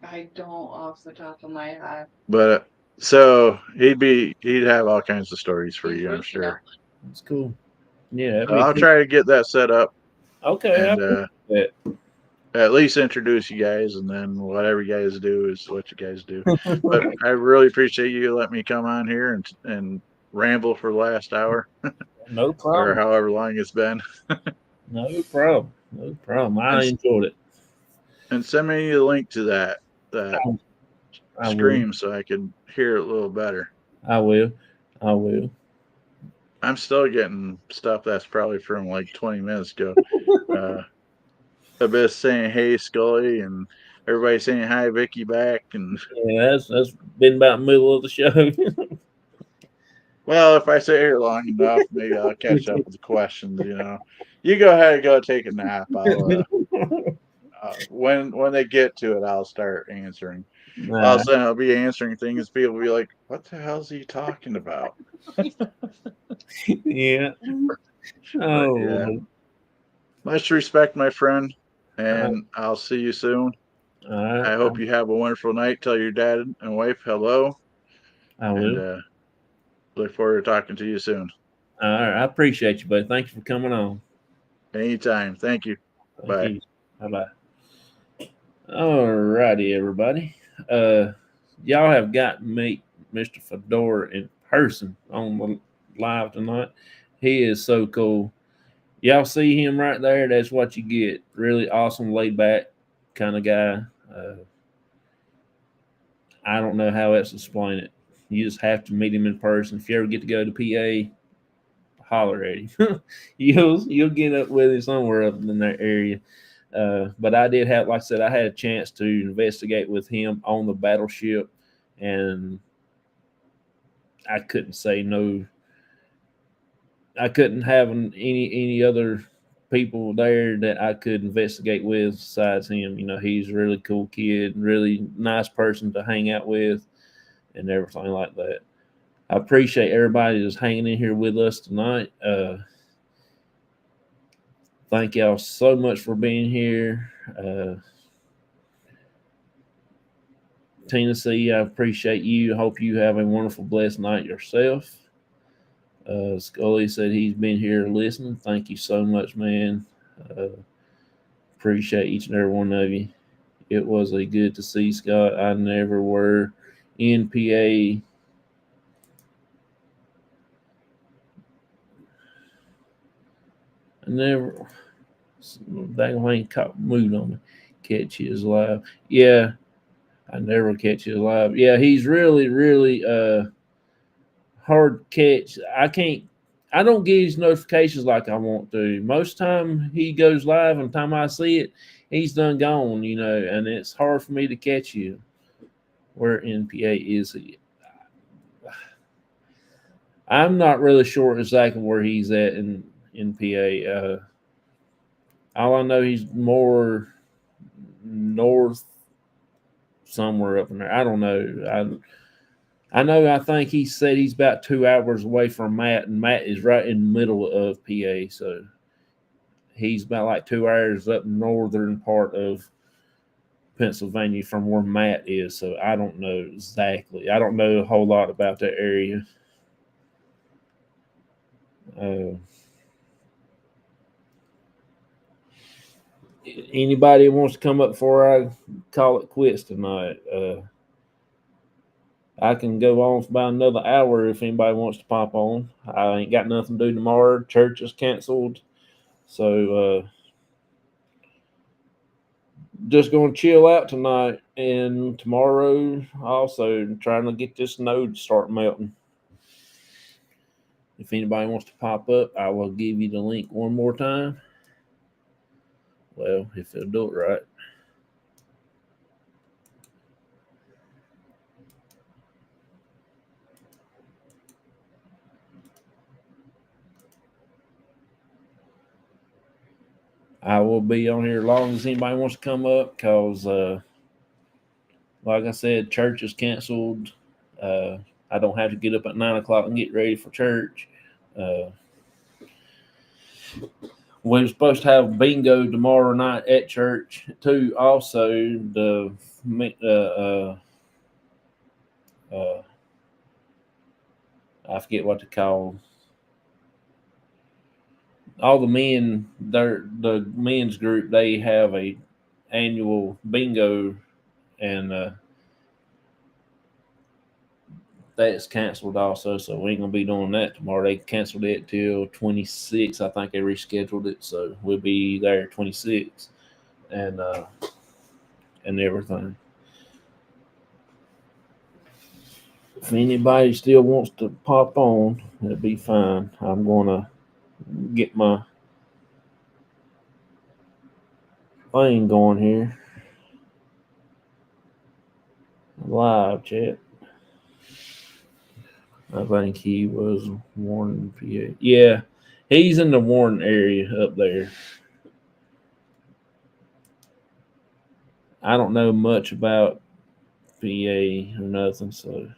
I don't off the top of my head. But so he'd have all kinds of stories for He's you, I'm waking sure. up. That's cool. Yeah, that'd So be I'll cool. try to get that set up Okay, I and appreciate that. at least introduce you guys, and then whatever you guys do is what you guys do. But I really appreciate you letting me come on here and ramble for the last hour No or problem. however long it's been. No problem. No problem. I And enjoyed it. and send me a link to that I, I will. scream so I can hear it a little better. I will. I will. I'm still getting stuff that's probably from like 20 minutes ago. Uh, a bit saying hey Scully and everybody saying hi Vicky back and Yeah, that's been about the middle of the show. Well, if I sit here long enough, maybe I'll catch up with the questions. You go ahead and go take a nap. I'll when they get to it, I'll start answering. All of a sudden, I'll be answering things. People will be like, "What the hell's he talking about?" Yeah. But yeah, Oh. much respect, my friend, All and I'll see you soon. right. I hope you have a wonderful night. Tell your dad and wife hello, I and will. look forward to talking to you soon. All right. I appreciate you, buddy. Thank you for coming on. Anytime. Thank you. Thank Bye. you. Bye bye. All righty, everybody. Uh, y'all have got to meet Mr. Fedora in person on the live tonight. He is so cool. Y'all see him right there. That's what you get. Really awesome, laid back kind of guy. I don't know how else to explain it. You just have to meet him in person. If you ever get to go to PA, holler at him. you'll get up with him somewhere up in that area. But I did have, like I said, I had a chance to investigate with him on the battleship, and I couldn't say no. I couldn't have any other people there that I could investigate with besides him. He's a really cool kid, really nice person to hang out with, and everything like that. I appreciate everybody that's hanging in here with us tonight. Thank y'all so much for being here. Tennessee, I appreciate you. Hope you have a wonderful, blessed night yourself. Scully said he's been here listening. Thank you so much, man. Uh, appreciate each and every one of you. It was a good to see Scott. I never were NPA. I never. That ain't caught mood on me. Catch his live. Yeah, I never catch his live. Yeah, he's really, really hard catch. I don't get his notifications like I want to. Most time he goes live and time I see it, he's done gone, and it's hard for me to catch you. Where NPA is he? I'm not really sure exactly where he's at in NPA. All I know he's more north somewhere up in there. I don't know. I know. I think he said he's about 2 hours away from Matt, and Matt is right in the middle of PA. So he's about like 2 hours up northern part of Pennsylvania from where Matt is. So I don't know exactly. I don't know a whole lot about that area. Anybody wants to come up before I call it quits tonight? I can go on for about another hour if anybody wants to pop on. I ain't got nothing to do tomorrow. Church is canceled. So just going to chill out tonight and tomorrow also trying to get this node to start melting. If anybody wants to pop up, I will give you the link one more time. Well, if it'll do it right. I will be on here as long as anybody wants to come up because, like I said, church is canceled. I don't have to get up at 9 o'clock and get ready for church. We're supposed to have bingo tomorrow night at church too. Also, the I forget what to call all the men. The men's group. They have a annual bingo, and that's canceled also. So we ain't gonna be doing that tomorrow. They canceled it till 26. I think they rescheduled it, so we'll be there 26 and everything. If anybody still wants to pop on, it'll be fine. I'm gonna get my thing going here. Live chat. I think he was Warren, PA. Yeah, he's in the Warren area up there. I don't know much about PA or nothing, so.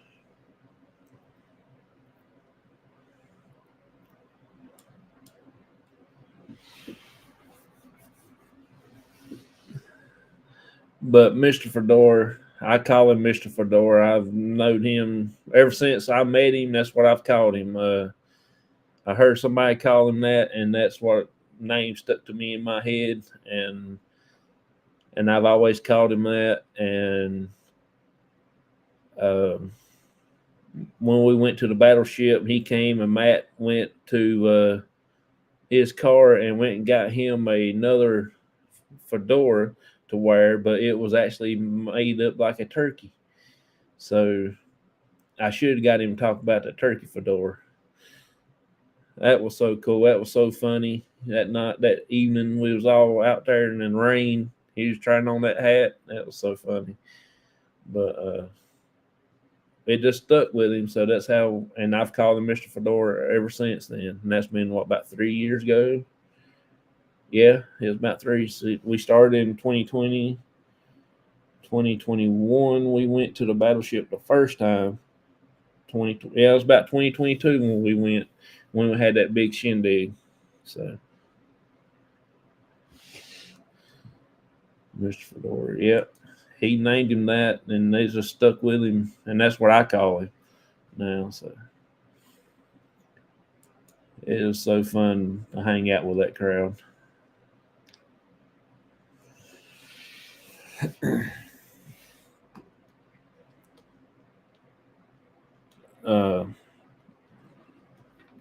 But Mr. Fedora, I call him Mr. Fedora. I've known him ever since I met him. That's what I've called him. I heard somebody call him that, and that's what name stuck to me in my head, and I've always called him that. And um, when we went to the battleship, he came and Matt went to his car and went and got him another fedora to wear, but it was actually made up like a turkey. So I should have got him to talk about the turkey fedora. That was so cool. That was so funny. That night, that evening, we was all out there in the rain. He was trying on that hat. That was so funny. But it just stuck with him. So that's how, and I've called him Mr. Fedora ever since then. And that's been, what, about 3 years ago? Yeah, it was about three. So we started in 2020. 2021, we went to the battleship the first time. Yeah, it was about 2022 when we had that big shindig. So, Mr. Fedora, yep. He named him that, and they just stuck with him, and that's what I call him now. So, it was so fun to hang out with that crowd. uh,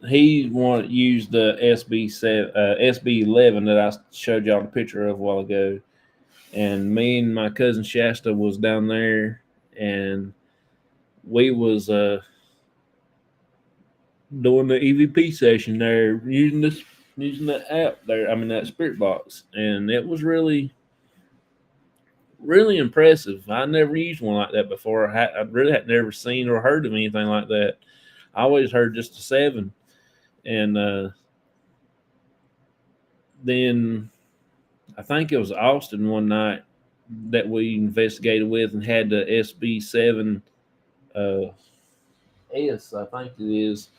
he wanted to use the SB11 that I showed y'all the picture of a while ago, and me and my cousin Shasta was down there, and we was doing the EVP session there using the app there. I mean that spirit box, and it was really impressive. I never used one like that before. I really had never seen or heard of anything like that. I always heard just a 7, and then I think it was Austin one night that we investigated with and had the SB7 S, I think it is,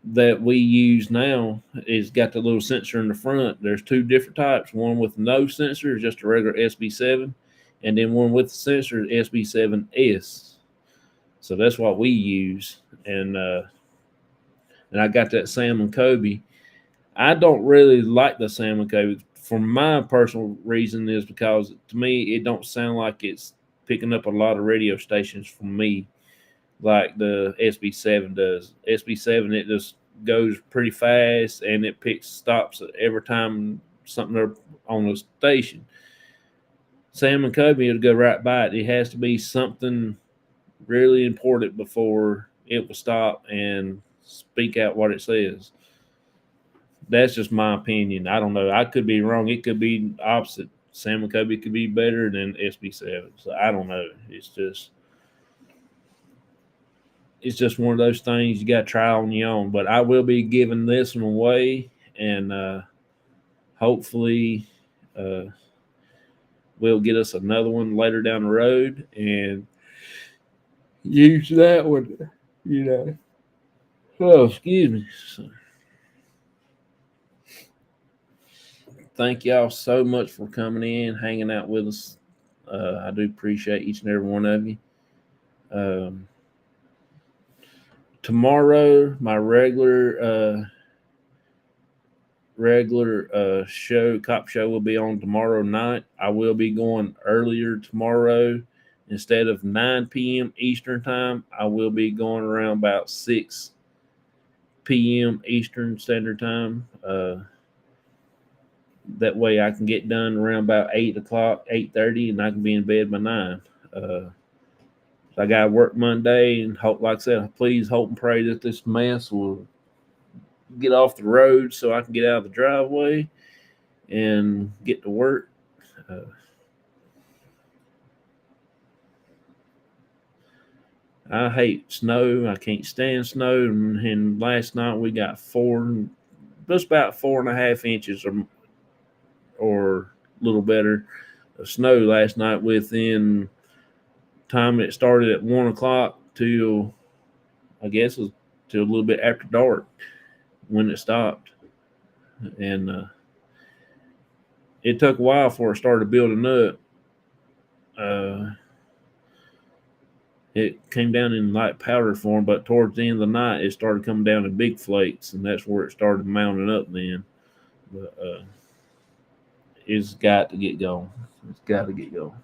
that we use now. Is got the little sensor in the front. There's 2 different types. One with no sensor, just a regular SB7, and then one with the sensor, SB7S. So that's what we use. And I got that Sam & Kobe. I don't really like the Sam & Kobe for my personal reason is because to me it don't sound like it's picking up a lot of radio stations from me like the SB7 does. SB7, it just goes pretty fast and it stops every time something on the station. Sam & Kobe, it'll go right by it. It has to be something really important before it will stop and speak out what it says. That's just my opinion. I don't know. I could be wrong. It could be opposite. Sam & Kobe could be better than SB7. So I don't know. It's just one of those things you got to try on your own. But I will be giving this one away, and hopefully we'll get us another one later down the road and use that one. You know. Oh, excuse me. So, thank y'all so much for coming in, hanging out with us. I do appreciate each and every one of you. Tomorrow, my regular show, cop show, will be on tomorrow night. I will be going earlier tomorrow. Instead of 9 p.m. Eastern time, I will be going around about 6 p.m. Eastern Standard Time. That way I can get done around about 8 o'clock, 8:30, and I can be in bed by 9. I got to work Monday, and hope, like I said, please hope and pray that this mess will get off the road so I can get out of the driveway and get to work. I hate snow. I can't stand snow. And last night we got just about 4.5 inches or a little better of snow last night within time it started at 1 o'clock till I guess it was till a little bit after dark when it stopped. And it took a while before it started building up. Uh, it came down in light powder form, but towards the end of the night, it started coming down in big flakes, and that's where it started mounting up then. But it's got to get going. It's got to get going.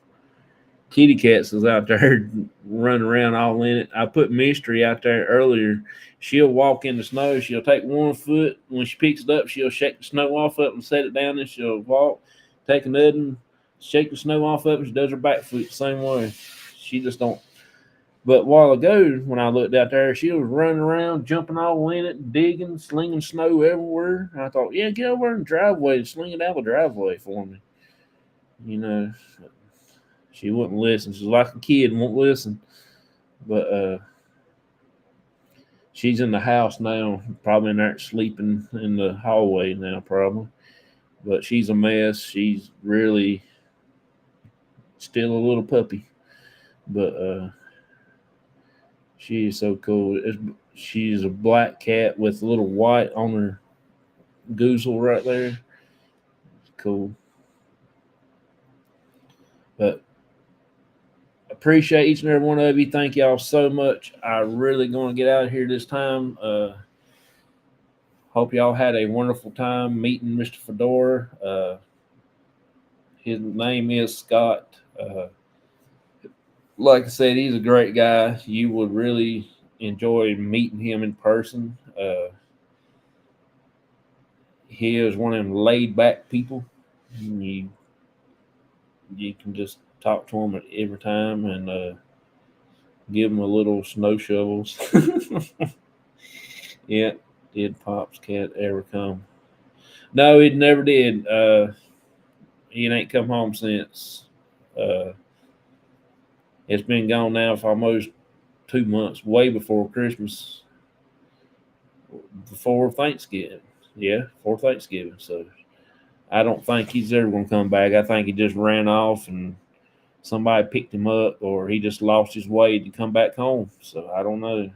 Kitty Cats is out there running around all in it. I put Mystery out there earlier. She'll walk in the snow. She'll take one foot. When she picks it up, she'll shake the snow off up and set it down. And she'll walk, take another, one, shake the snow off up, and she does her back foot the same way. She just don't. But a while ago, when I looked out there, she was running around, jumping all in it, digging, slinging snow everywhere. And I thought, yeah, get over in the driveway and sling it out the driveway for me. You know, she wouldn't listen. She's like a kid and won't listen. But she's in the house now, probably in there sleeping in the hallway now, probably. But she's a mess. She's really still a little puppy. But she is so cool. She's a black cat with a little white on her goozle right there. Cool. But appreciate each and every one of you. Thank y'all so much. I really going to get out of here this time. Hope y'all had a wonderful time meeting Mr. Fedora. His name is Scott. Like I said, he's a great guy. You would really enjoy meeting him in person. He is one of them laid back people. You can just talk to him at every time and give him a little snow shovels. Yeah, did Pop's cat ever come? No, it never did. He ain't come home since. It's been gone now for almost 2 months, way before Christmas, before Thanksgiving. Yeah, before Thanksgiving. So I don't think he's ever going to come back. I think he just ran off and somebody picked him up, or he just lost his way to come back home. So I don't know.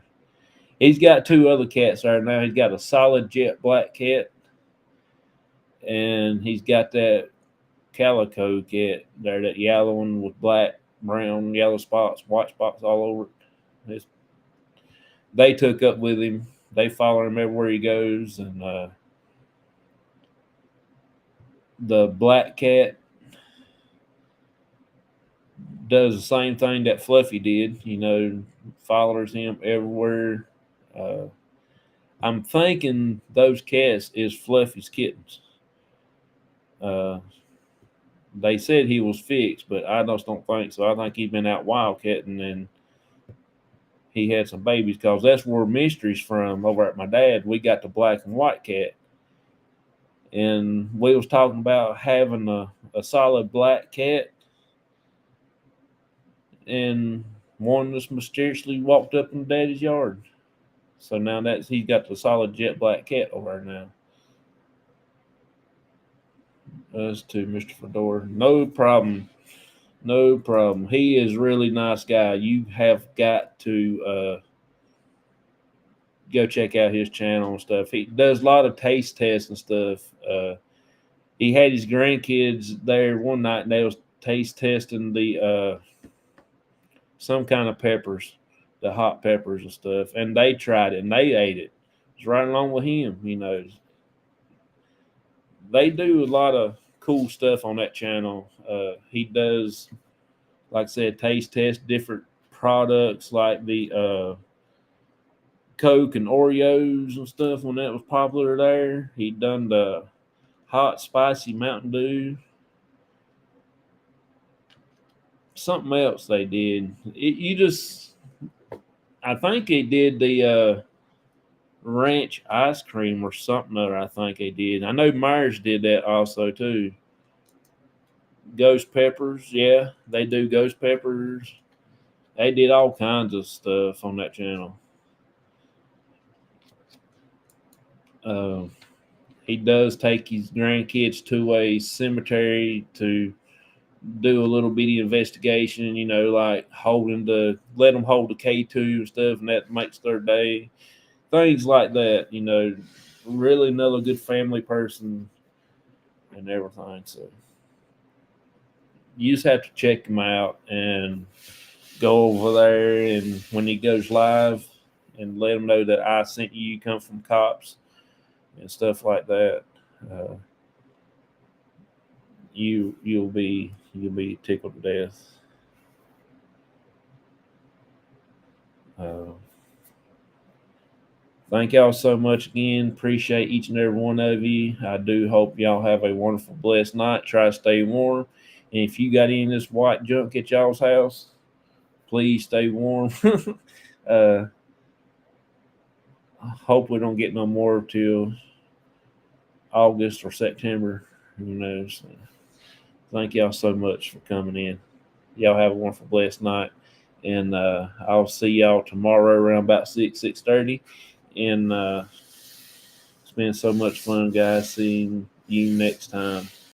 He's got 2 other cats there now. He's got a solid jet black cat, and he's got that calico cat there, that yellow one with black, brown, yellow spots, white spots all over it. They took up with him. They follow him everywhere he goes, and the black cat does the same thing that Fluffy did. Follows him everywhere. I'm thinking those cats is Fluffy's kittens. They said he was fixed, but I just don't think so. I think he's been out wildcatting and he had some babies, because that's where Mystery's from. Over at my dad, we got the black and white cat, and we was talking about having a solid black cat, and one just mysteriously walked up in Daddy's yard. So now he's got the solid jet black cat over there now. Us to Mr. Fedora. No problem. No problem. He is a really nice guy. You have got to go check out his channel and stuff. He does a lot of taste tests and stuff. He had his grandkids there one night, and they was taste testing the some kind of peppers, the hot peppers and stuff, and they tried it and they ate it. It's right along with him. They do a lot of cool stuff on that channel. He does, like I said, taste test different products like the Coke and Oreos and stuff when that was popular there. He done the hot spicy Mountain Dew. Something else they did. I think he did the ranch ice cream or something other. I think they did. I know Myers did that also too. Ghost peppers, yeah, they do ghost peppers. They did all kinds of stuff on that channel. He does take his grandkids to a cemetery to do a little bitty investigation, like let them hold the K2 and stuff, and that makes their day. Things like that, really another good family person and everything. So you just have to check him out and go over there, and when he goes live, and let him know that I sent you. You come from C.O.P.S and stuff like that. Uh, you'll be tickled to death. Thank y'all so much again. Appreciate each and every one of you. I do hope y'all have a wonderful, blessed night. Try to stay warm. And if you got any of this white junk at y'all's house, please stay warm. I hope we don't get no more till August or September. Who knows? Thank y'all so much for coming in. Y'all have a wonderful, blessed night. And I'll see y'all tomorrow around about 6:30. And it's been so much fun, guys. Seeing you next time.